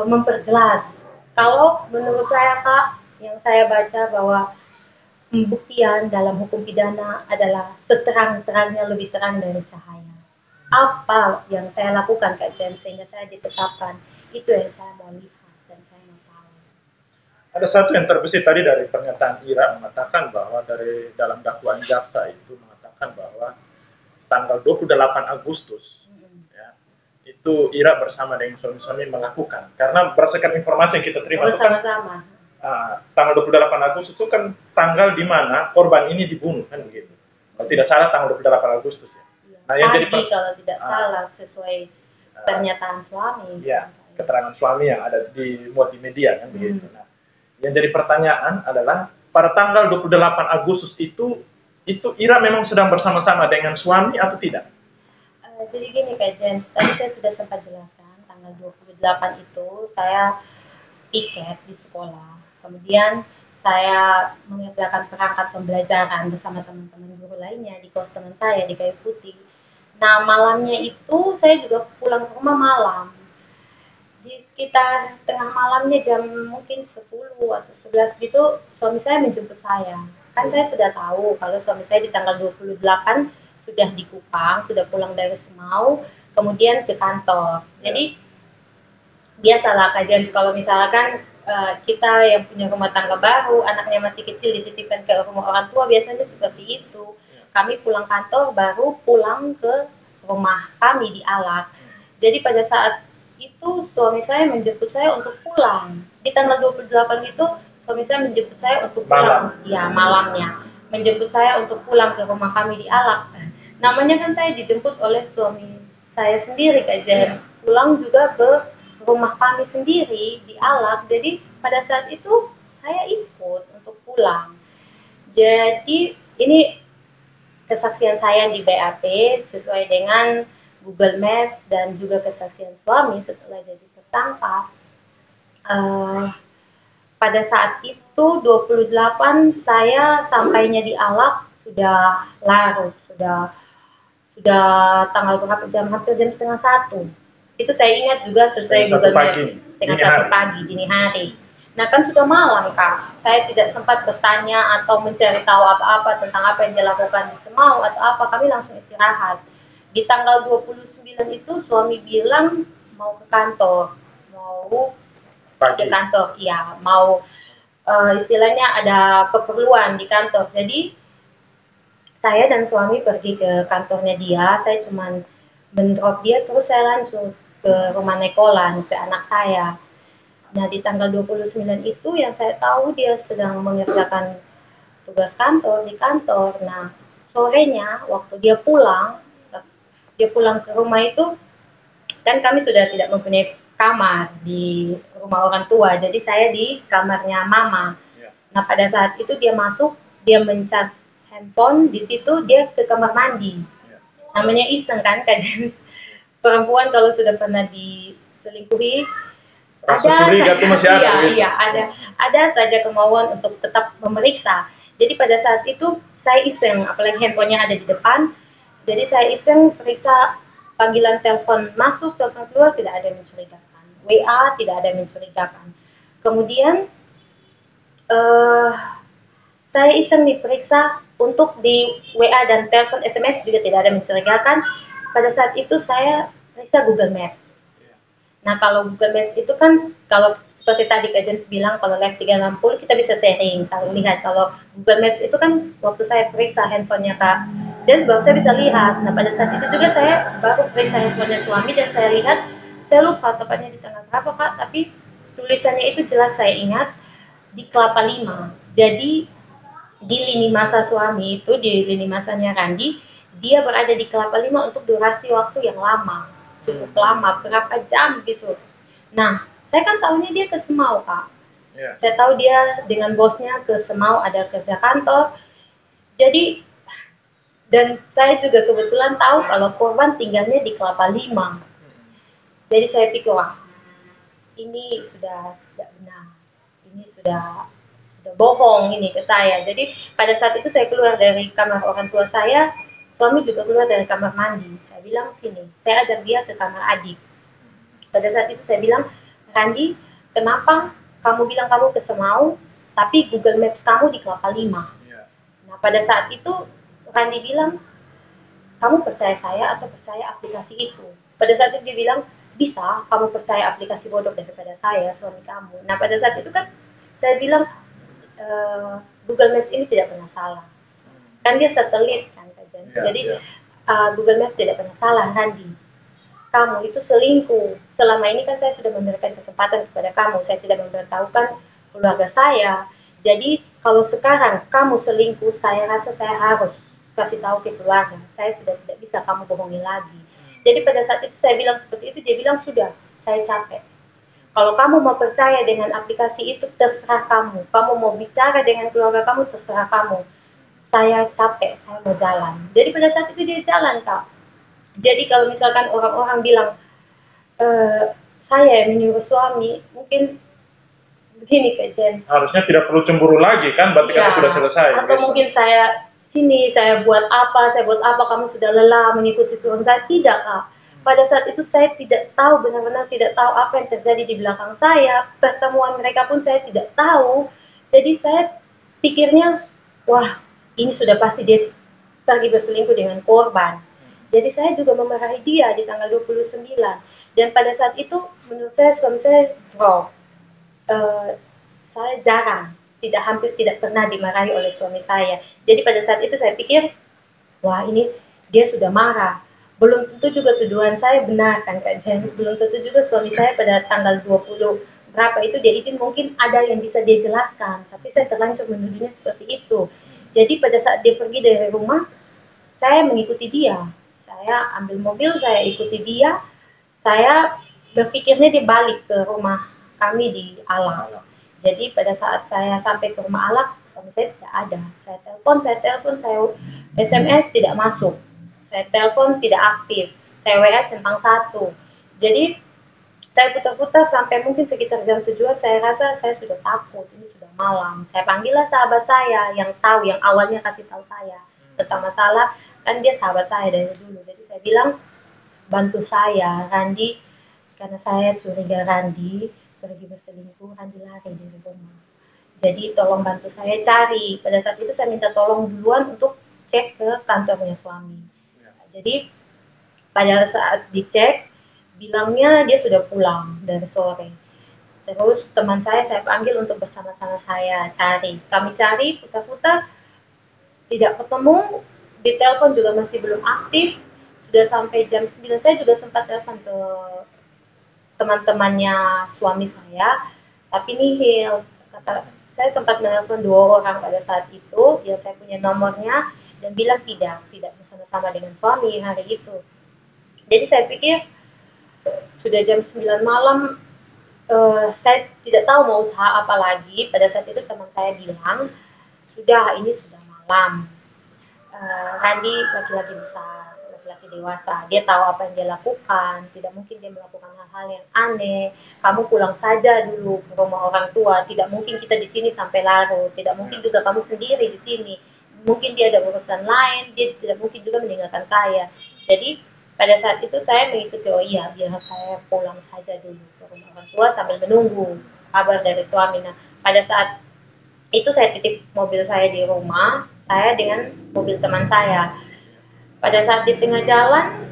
memperjelas. Kalau menurut saya Kak, yang saya baca bahwa pembuktian dalam hukum pidana adalah seterang-terangnya lebih terang dari cahaya. Apa yang saya lakukan Kak James sehingga saya ditetapkan, itu yang saya mau lihat dan saya mau tahu. Ada satu yang terbesit tadi dari pernyataan Ira mengatakan bahwa dari dalam dakwaan jaksa itu mengatakan bahwa tanggal 28 Agustus ya, itu Ira bersama dengan suami-suami melakukan, karena berdasarkan informasi yang kita terima Sama-sama. Tanggal 28 Agustus itu kan tanggal di mana korban ini dibunuh kan begitu. Kalau tidak salah tanggal 28 Agustus ya. Nah, yang jadi kalau tidak salah sesuai pernyataan suami. Ya, keterangan suami yang ada di muat di media kan begitu. Nah, yang jadi pertanyaan adalah pada tanggal 28 Agustus itu Ira memang sedang bersama-sama dengan suami atau tidak? Jadi gini Kak James, tadi saya sudah sempat jelaskan tanggal 28 itu saya piket di sekolah. Kemudian saya mengerjakan perangkat pembelajaran bersama teman-teman guru lainnya di kos teman saya di Kayu Putih. Nah malamnya itu saya juga pulang ke rumah malam. Di sekitar tengah malamnya jam mungkin 10 atau 11 gitu suami saya menjemput saya. Kan saya sudah tahu kalau suami saya di tanggal 28 sudah di Kupang, sudah pulang dari Semau, kemudian ke kantor. Jadi biasalah Kak James kalau misalkan kita yang punya rumah tangga baru, anaknya masih kecil dititipkan ke rumah orang tua, biasanya seperti itu. Kami pulang kantor baru pulang ke rumah kami di Alak. Jadi pada saat itu suami saya menjemput saya untuk pulang. Di tanggal 28 itu suami saya menjemput saya untuk pulang. Ya, malamnya. Menjemput saya untuk pulang ke rumah kami di Alak. Namanya kan saya dijemput oleh suami saya sendiri Kak James. Pulang juga ke rumah kami sendiri di Alak. Jadi pada saat itu saya ikut untuk pulang. Jadi ini kesaksian saya di BAP sesuai dengan Google Maps dan juga kesaksian suami setelah jadi tersangka. Pada saat itu 28 saya sampainya di Alak sudah larut, sudah tanggal berapa jam, hampir jam setengah 1. Itu saya ingat juga sesuai Google Maps, setengah 1 pagi, dini hari. Nah kan sudah malam Kak, saya tidak sempat bertanya atau mencari tahu apa-apa tentang apa yang dilakukan di Semau atau apa, kami langsung istirahat. Di tanggal 29 itu suami bilang mau ke kantor, mau ke kantor, ya mau istilahnya ada keperluan di kantor. Jadi saya dan suami pergi ke kantornya dia, saya cuman mendrop dia terus saya langsung ke rumah Nekolan, ke anak saya. Nah di tanggal 29 itu yang saya tahu dia sedang mengerjakan tugas kantor di kantor. Nah sorenya waktu dia pulang ke rumah itu, kan kami sudah tidak mempunyai kamar di rumah orang tua, jadi saya di kamarnya mama. Nah pada saat itu dia masuk, dia mencas handphone, di situ dia ke kamar mandi. Namanya iseng kan Kak James, perempuan kalau sudah pernah diselingkuhi ada saja kemauan untuk tetap memeriksa. Jadi pada saat itu saya iseng, apalagi handphonenya ada di depan, jadi saya iseng periksa panggilan telepon masuk, telepon keluar, tidak ada yang mencurigakan. WA tidak ada yang mencurigakan. Kemudian saya iseng diperiksa untuk di WA dan telepon SMS juga tidak ada yang mencurigakan. Pada saat itu saya periksa Google Maps. Nah kalau Google Maps itu kan, kalau seperti tadi Kak James bilang, kalau live 360 kita bisa sharing, kalau lihat. Kalau Google Maps itu kan waktu saya periksa handphonenya Kak James baru saya bisa lihat. Nah pada saat itu juga saya baru periksa handphonenya suami dan saya lihat, saya lupa tepatnya di tanggal berapa Kak, tapi tulisannya itu jelas saya ingat, di Kelapa 5. Jadi di lini masa suami itu, di lini masanya Randi, dia berada di Kelapa 5 untuk durasi waktu yang lama, cukup lama, berapa jam gitu. Nah, saya kan tahunya dia ke Semau, Kak. Saya tahu dia dengan bosnya ke Semau, ada kerja kantor. Jadi, dan saya juga kebetulan tahu kalau korban tinggalnya di Kelapa 5. Jadi saya pikir, wah, ini sudah tidak benar. Ini sudah bohong ini ke saya. Jadi pada saat itu saya keluar dari kamar orang tua saya, Suami juga keluar dari kamar mandi. Saya bilang sini, saya ajak dia ke kamar adik. Pada saat itu saya bilang, Randi, kenapa kamu bilang kamu ke Semau, tapi Google Maps kamu di Kelapa Lima? Nah pada saat itu Randi bilang, kamu percaya saya atau percaya aplikasi itu? Pada saat itu dia bilang, bisa kamu percaya aplikasi bodoh daripada saya, suami kamu. Nah pada saat itu kan saya bilang, Google Maps ini tidak pernah salah. Kan dia satelit kan, jadi Google Maps tidak pernah salah, Randi. Kamu itu selingkuh. Selama ini kan saya sudah memberikan kesempatan kepada kamu, saya tidak memberitahukan keluarga saya. Jadi kalau sekarang kamu selingkuh, saya rasa saya harus kasih tahu ke keluarga. Saya sudah tidak bisa kamu bohongi lagi. Jadi pada saat itu saya bilang seperti itu, dia bilang sudah, saya capek. Kalau kamu mau percaya dengan aplikasi itu, terserah kamu. Kamu mau bicara dengan keluarga kamu, terserah kamu. Saya capek, saya mau jalan. Jadi pada saat itu dia jalan, Kak. Jadi kalau misalkan orang-orang bilang, saya yang menyuruh suami, mungkin begini Kak James. Harusnya tidak perlu cemburu lagi kan, berarti kan sudah selesai. Atau gitu. Mungkin saya buat apa, kamu sudah lelah mengikuti suruhan saya. Tidak, Kak. Pada saat itu saya tidak tahu, benar-benar tidak tahu apa yang terjadi di belakang saya. Pertemuan mereka pun saya tidak tahu. Jadi saya pikirnya, wah ini sudah pasti dia pergi berselingkuh dengan korban. Jadi saya juga memarahi dia di tanggal 29. Dan pada saat itu menurut saya suami saya drop. Saya jarang, hampir tidak pernah dimarahi oleh suami saya. Jadi pada saat itu saya pikir, wah ini dia sudah marah. Belum tentu juga tuduhan saya benar kan Kak James. Belum tentu juga suami saya pada tanggal 20 berapa itu dia izin, mungkin ada yang bisa dia jelaskan. Tapi saya terlanjur menuduhnya seperti itu. Jadi pada saat dia pergi dari rumah, saya mengikuti dia. Saya ambil mobil, saya ikuti dia. Saya berpikirnya dia balik ke rumah kami di Alak. Jadi pada saat saya sampai ke rumah Alak, suami saya tidak ada. Saya telepon, saya SMS tidak masuk. Saya telepon tidak aktif. Saya WA centang 1. Jadi saya putar-putar sampai mungkin sekitar jam 7-an, saya rasa saya sudah takut, ini sudah malam. Saya panggillah sahabat saya yang tahu, yang awalnya kasih tahu saya tentang masalah, kan dia sahabat saya dari dulu. Jadi saya bilang, bantu saya, Randi, karena saya curiga Randi pergi berselingkuh, Randi lari dari rumah. Jadi tolong bantu saya cari. Pada saat itu saya minta tolong duluan untuk cek ke kantornya suami. Jadi pada saat dicek, bilangnya dia sudah pulang dari sore. Terus teman saya panggil untuk bersama-sama saya cari. Kami cari, putar-putar, tidak ketemu. Di telepon juga masih belum aktif. Sudah sampai jam 9, saya juga sempat telepon ke teman-temannya suami saya, tapi nihil. Saya sempat menelpon 2 orang pada saat itu, yang saya punya nomornya, dan bilang tidak bersama-sama dengan suami hari itu. Jadi saya pikir, sudah jam 9 malam, saya tidak tahu mau usaha apa lagi. Pada saat itu teman saya bilang, ini sudah malam. Randi laki-laki besar, laki-laki dewasa, dia tahu apa yang dia lakukan, tidak mungkin dia melakukan hal-hal yang aneh. Kamu pulang saja dulu ke rumah orang tua, tidak mungkin kita di sini sampai larut, tidak mungkin juga kamu sendiri di sini, mungkin dia ada urusan lain, dia tidak mungkin juga meninggalkan saya. Jadi pada saat itu saya mengikuti, oh iya biar saya pulang saja dulu ke rumah orang tua sambil menunggu kabar dari suami. Nah pada saat itu saya titip mobil saya di rumah, saya dengan mobil teman saya. Pada saat di tengah jalan,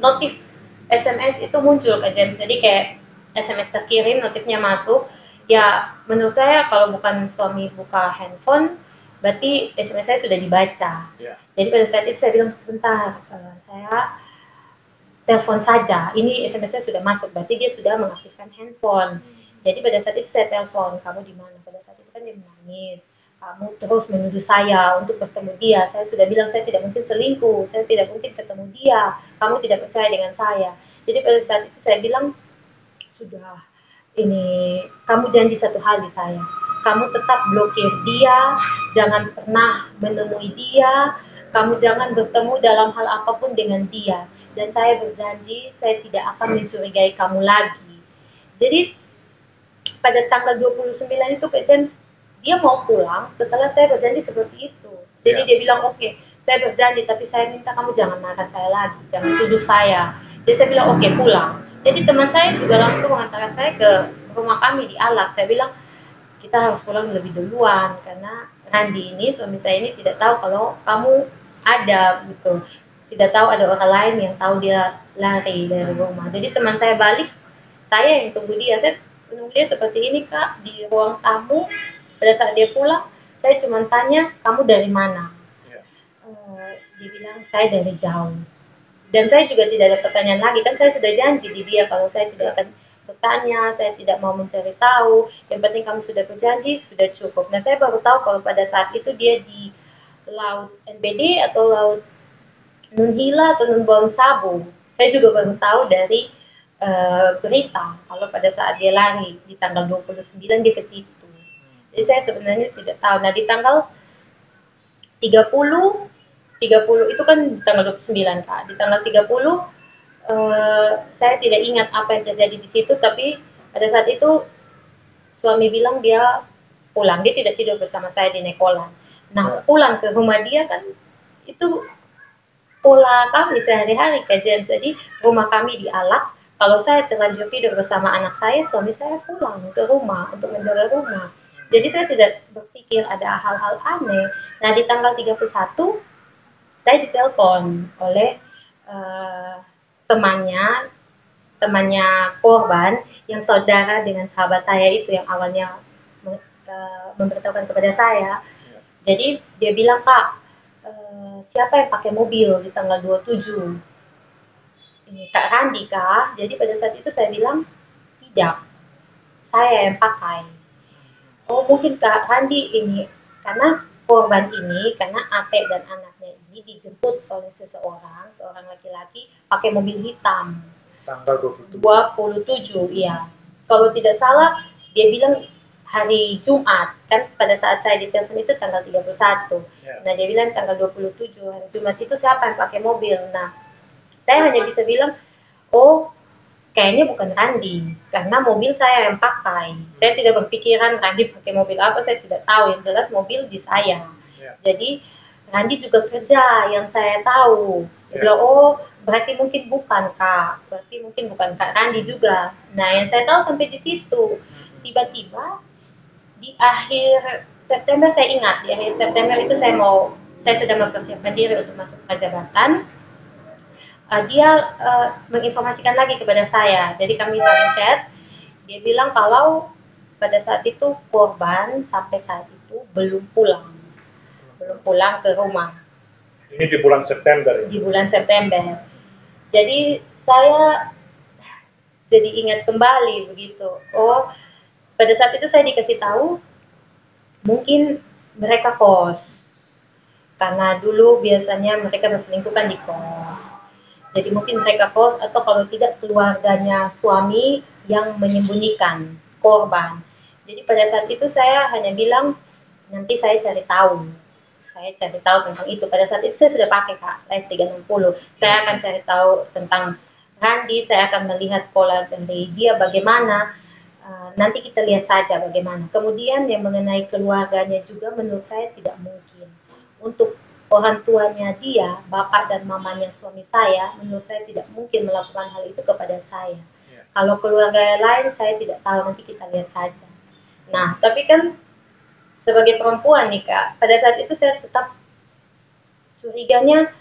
notif SMS itu muncul Kak James. Jadi kayak SMS terkirim, notifnya masuk. Ya menurut saya kalau bukan suami buka handphone, berarti SMS saya sudah dibaca. Jadi pada saat itu saya bilang sebentar, saya telepon saja. Ini SMS saya sudah masuk, berarti dia sudah mengaktifkan handphone. Jadi pada saat itu saya telepon, kamu di mana? Pada saat itu kan dia menangis. Kamu terus menuduh saya untuk bertemu dia. Saya sudah bilang saya tidak mungkin selingkuh, saya tidak mungkin ketemu dia. Kamu tidak percaya dengan saya. Jadi pada saat itu saya bilang, sudah, ini kamu janji satu hal di saya. Kamu tetap blokir dia, jangan pernah menemui dia, kamu jangan bertemu dalam hal apapun dengan dia. Dan saya berjanji saya tidak akan mencurigai kamu lagi. Jadi pada tanggal 29 itu Kak James, dia mau pulang setelah saya berjanji seperti itu. Jadi dia bilang oke, saya berjanji, tapi saya minta kamu jangan marah saya lagi, jangan tuduh saya. Jadi saya bilang oke, pulang. Jadi teman saya juga langsung mengantarkan saya ke rumah kami di Alak. Saya bilang kita harus pulang lebih duluan karena Randi ini, suami saya ini, tidak tahu kalau kamu ada gitu, tidak tahu ada orang lain yang tahu dia lari dari rumah. Jadi teman saya balik, saya yang tunggu dia. Saya menunggu dia seperti ini, Kak, di ruang tamu. Pada saat dia pulang, saya cuma tanya, kamu dari mana? Dia bilang, saya dari jauh. Dan saya juga tidak ada pertanyaan lagi, kan saya sudah janji di dia kalau saya tidak akan bertanya, saya tidak mau mencari tahu, yang penting kamu sudah berjanji, sudah cukup. Nah, saya baru tahu kalau pada saat itu dia di Laut NBD atau Laut Nunhila atau Nunbuang Sabu. Saya juga baru tahu dari berita kalau pada saat dia lari di tanggal 29 dia ke situ. Jadi saya sebenarnya tidak tahu. Nah, di tanggal 30 itu kan di tanggal 29, Kak. Di tanggal 30 saya tidak ingat apa yang terjadi di situ, tapi pada saat itu suami bilang dia pulang, dia tidak tidur bersama saya di Nekolan. Nah, pulang ke rumah dia kan itu pola kami sehari-hari kajian. Jadi rumah kami di Alak, kalau saya terlanjur tidur bersama anak saya, suami saya pulang ke rumah untuk menjaga rumah. Jadi saya tidak berpikir ada hal-hal aneh. Nah, di tanggal 31 saya ditelepon oleh temannya korban yang saudara dengan sahabat saya itu yang awalnya memberitahukan kepada saya. Jadi dia bilang, Kak, siapa yang pakai mobil di tanggal 27? Ini Kak Randi kah? Jadi pada saat itu saya bilang, tidak, saya yang pakai. Oh, mungkin Kak Randi ini, karena korban ini, karena Ate dan anaknya ini dijemput oleh seorang laki-laki pakai mobil hitam. Tanggal 27, iya. Kalau tidak salah, dia bilang hari Jumat. Kan pada saat saya ditelepon itu tanggal 31. Nah, dia bilang tanggal 27, hari Jumat itu siapa yang pakai mobil. Nah, saya hanya bisa bilang, oh, kayaknya bukan Randi, karena mobil saya yang pakai. Saya tidak berpikiran Randi pakai mobil apa, saya tidak tahu. Yang jelas mobil di saya. Jadi Randi juga kerja, yang saya tahu. Dia bilang, oh, berarti mungkin bukan Kak, berarti mungkin bukan Kak Randi juga. Nah, yang saya tahu sampai di situ. Tiba-tiba di akhir September, saya ingat di akhir September itu saya sedang mempersiapkan diri untuk masuk ke jabatan. Dia menginformasikan lagi kepada saya. Jadi kami saling chat. Dia bilang kalau pada saat itu korban sampai saat itu belum pulang ke rumah. Ini di bulan September ya? Di bulan September. Jadi saya jadi ingat kembali begitu. Oh, pada saat itu saya dikasih tahu mungkin mereka kos. Karena dulu biasanya mereka berselingkuh di kos. Jadi mungkin mereka kos, atau kalau tidak keluarganya suami yang menyembunyikan korban. Jadi pada saat itu saya hanya bilang nanti saya cari tahu tentang itu. Pada saat itu saya sudah pakai Kak Live 360. Saya akan cari tahu tentang Randi, saya akan melihat pola dari dia bagaimana. Nanti kita lihat saja bagaimana. Kemudian yang mengenai keluarganya juga menurut saya tidak mungkin. Untuk orang tuanya dia, bapak dan mamanya suami saya, menurut saya tidak mungkin melakukan hal itu kepada saya. Kalau keluarga lain saya tidak tahu, nanti kita lihat saja. Nah, tapi kan sebagai perempuan nih Kak, pada saat itu saya tetap curiganya,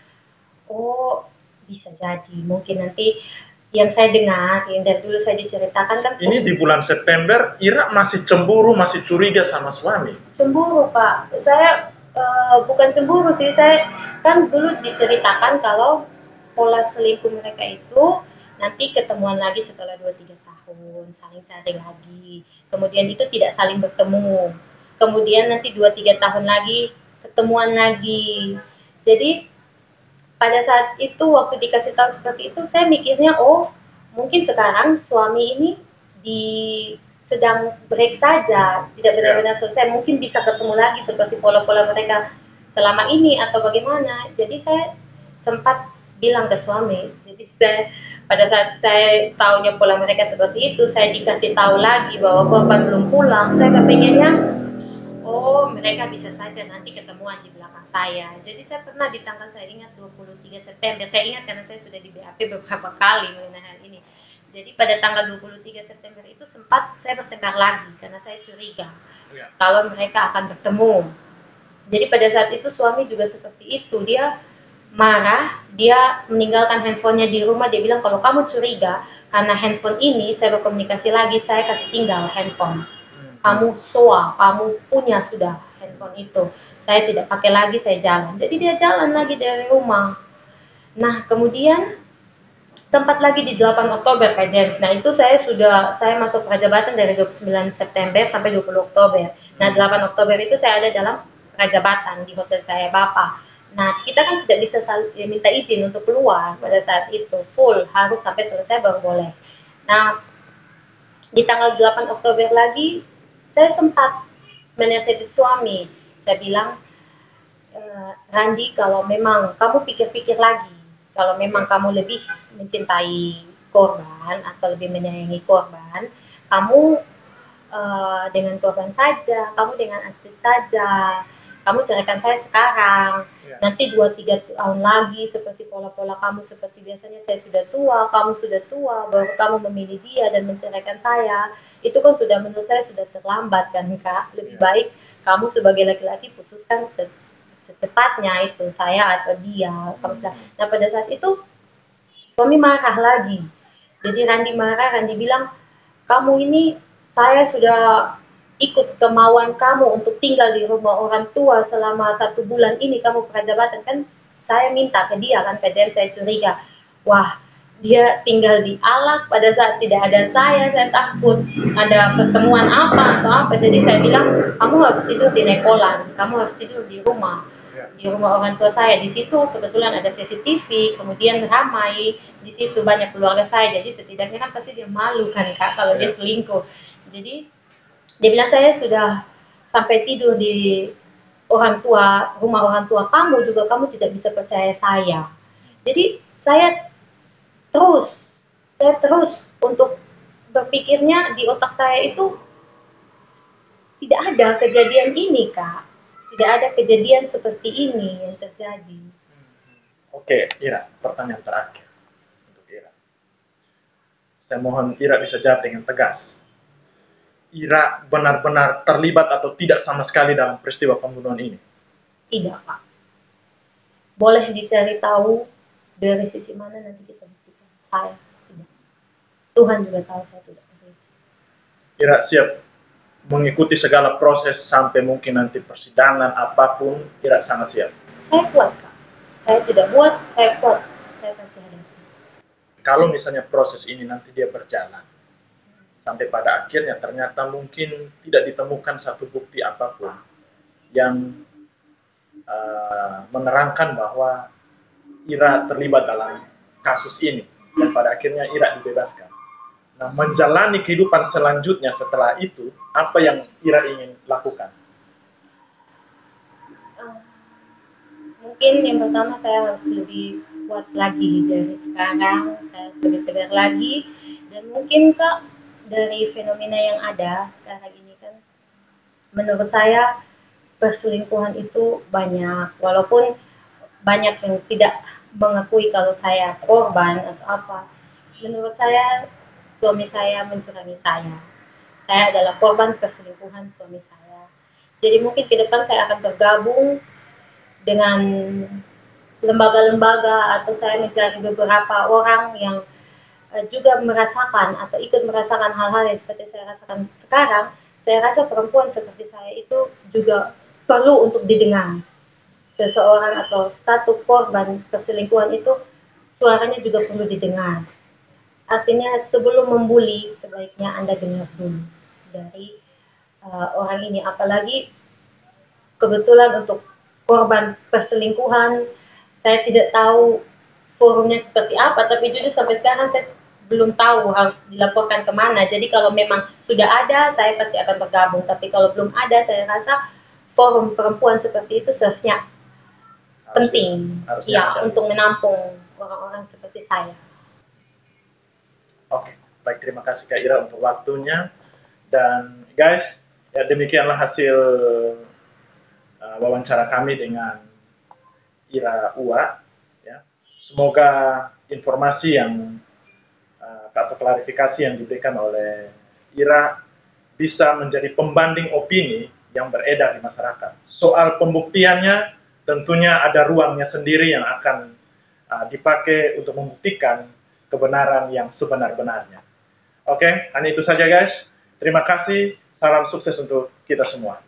oh bisa jadi mungkin nanti yang saya dengar, yang dari dulu saya diceritakan kan. Ini di bulan September, Ira masih cemburu, masih curiga sama suami? Cemburu Pak, saya bukan cemburu sih, saya kan dulu diceritakan kalau pola selingkuh mereka itu nanti ketemuan lagi setelah 2-3 tahun, saling cari lagi, kemudian itu tidak saling bertemu, kemudian nanti 2-3 tahun lagi ketemuan lagi. Jadi pada saat itu waktu dikasih tahu seperti itu, saya mikirnya oh mungkin sekarang suami ini sedang break saja, tidak benar-benar selesai, mungkin bisa ketemu lagi seperti pola-pola mereka selama ini atau bagaimana. Jadi saya sempat bilang ke suami, jadi pada saat saya tahunya pola mereka seperti itu, saya dikasih tahu lagi bahwa korban belum pulang, saya kepengennya oh mereka bisa saja nanti ketemuan di belakang saya. Jadi saya pernah di tanggal, saya ingat 23 September, saya ingat karena saya sudah di BAP beberapa kali mengenai hal ini. Jadi pada tanggal 23 September itu sempat saya bertengkar lagi karena saya curiga kalau mereka akan bertemu. Jadi pada saat itu suami juga seperti itu, dia marah, dia meninggalkan handphonenya di rumah, dia bilang kalau kamu curiga karena handphone ini saya berkomunikasi lagi, saya kasih tinggal handphone. Kamu soal, kamu punya sudah handphone itu, saya tidak pakai lagi, saya jalan. Jadi dia jalan lagi dari rumah. Nah kemudian sempat lagi di 8 Oktober Kak James. Nah itu saya masuk Rajabatan dari 29 September sampai 20 Oktober. Nah 8 Oktober itu saya ada dalam Rajabatan di hotel saya Bapak. Nah kita kan tidak bisa minta izin untuk keluar pada saat itu, full harus sampai selesai baru boleh. Nah di tanggal 8 Oktober lagi saya sempat menasihati suami, saya bilang, Randi kalau memang kamu pikir-pikir lagi, kalau memang kamu lebih mencintai korban atau lebih menyayangi korban, kamu dengan korban saja, kamu dengan atlet saja, kamu ceraikan saya sekarang, nanti 2-3 tahun lagi seperti pola-pola kamu seperti biasanya, saya sudah tua, kamu sudah tua, baru kamu memilih dia dan menceraikan saya, itu kan sudah menurut saya sudah terlambat kan Kak, lebih baik kamu sebagai laki-laki putuskan secepatnya itu, saya atau dia, kamu sudah. Nah pada saat itu suami marah lagi, jadi Randi marah, Randi bilang, kamu ini, saya sudah ikut kemauan kamu untuk tinggal di rumah orang tua selama 1 bulan ini, kamu Rajabatan kan, saya minta ke dia kan, kajian saya curiga, wah dia tinggal di Alak pada saat tidak ada saya takut ada pertemuan apa atau apa, jadi saya bilang kamu harus tidur di Nekolan, kamu harus tidur di rumah orang tua saya. Di situ kebetulan ada CCTV, kemudian ramai, di situ banyak keluarga saya, jadi setidaknya kan pasti dia malu kan Kak kalau dia selingkuh. Jadi dia bilang saya sudah sampai tidur di rumah orang tua kamu juga, kamu tidak bisa percaya saya. Jadi saya terus untuk berpikirnya, di otak saya itu tidak ada kejadian ini Kak, tidak ada kejadian seperti ini yang terjadi. Oke, Ira, pertanyaan terakhir untuk Ira. Saya mohon Ira bisa jawab dengan tegas. Ira benar-benar terlibat atau tidak sama sekali dalam peristiwa pembunuhan ini? Tidak Pak. Boleh dicari tahu dari sisi mana nanti kita buktikan. Saya tidak. Tuhan juga tahu saya tidak. Ira siap mengikuti segala proses sampai mungkin nanti persidangan apapun, Ira sangat siap. Saya kuat Kak. Saya tidak buat, saya kuat. Saya pasti hadapi. Kalau misalnya proses ini nanti dia berjalan sampai pada akhirnya ternyata mungkin tidak ditemukan satu bukti apapun yang menerangkan bahwa Ira terlibat dalam kasus ini dan pada akhirnya Ira dibebaskan. Nah, menjalani kehidupan selanjutnya setelah itu, apa yang Ira ingin lakukan? Mungkin yang pertama saya harus lebih kuat lagi dari sekarang, saya harus lebih tegar lagi, dan mungkin Kak dari fenomena yang ada sekarang ini kan, menurut saya perselingkuhan itu banyak, walaupun banyak yang tidak mengakui kalau saya korban atau apa. Menurut saya suami saya mencurangi saya adalah korban perselingkuhan suami saya. Jadi mungkin ke depan saya akan bergabung dengan lembaga-lembaga atau saya mencari beberapa orang yang juga merasakan atau ikut merasakan hal-hal yang seperti saya rasakan sekarang. Saya rasa perempuan seperti saya itu juga perlu untuk didengar. Seseorang atau satu korban perselingkuhan itu suaranya juga perlu didengar. Artinya sebelum membuli sebaiknya Anda dengar dulu dari orang ini. Apalagi kebetulan untuk korban perselingkuhan, saya tidak tahu forumnya seperti apa, tapi jujur sampai sekarang saya belum tahu harus dilaporkan kemana. Jadi kalau memang sudah ada, saya pasti akan bergabung. Tapi kalau belum ada, saya rasa forum perempuan seperti itu seharusnya penting, ya, untuk menampung orang-orang seperti saya. Oke, baik, terima kasih Kak Ira untuk waktunya. Dan guys, ya demikianlah hasil wawancara kami dengan Ira Ua. Ya. Semoga informasi atau klarifikasi yang diberikan oleh Ira bisa menjadi pembanding opini yang beredar di masyarakat. Soal pembuktiannya tentunya ada ruangnya sendiri yang akan dipakai untuk membuktikan kebenaran yang sebenar-benarnya. Oke, hanya itu saja guys. Terima kasih, salam sukses untuk kita semua.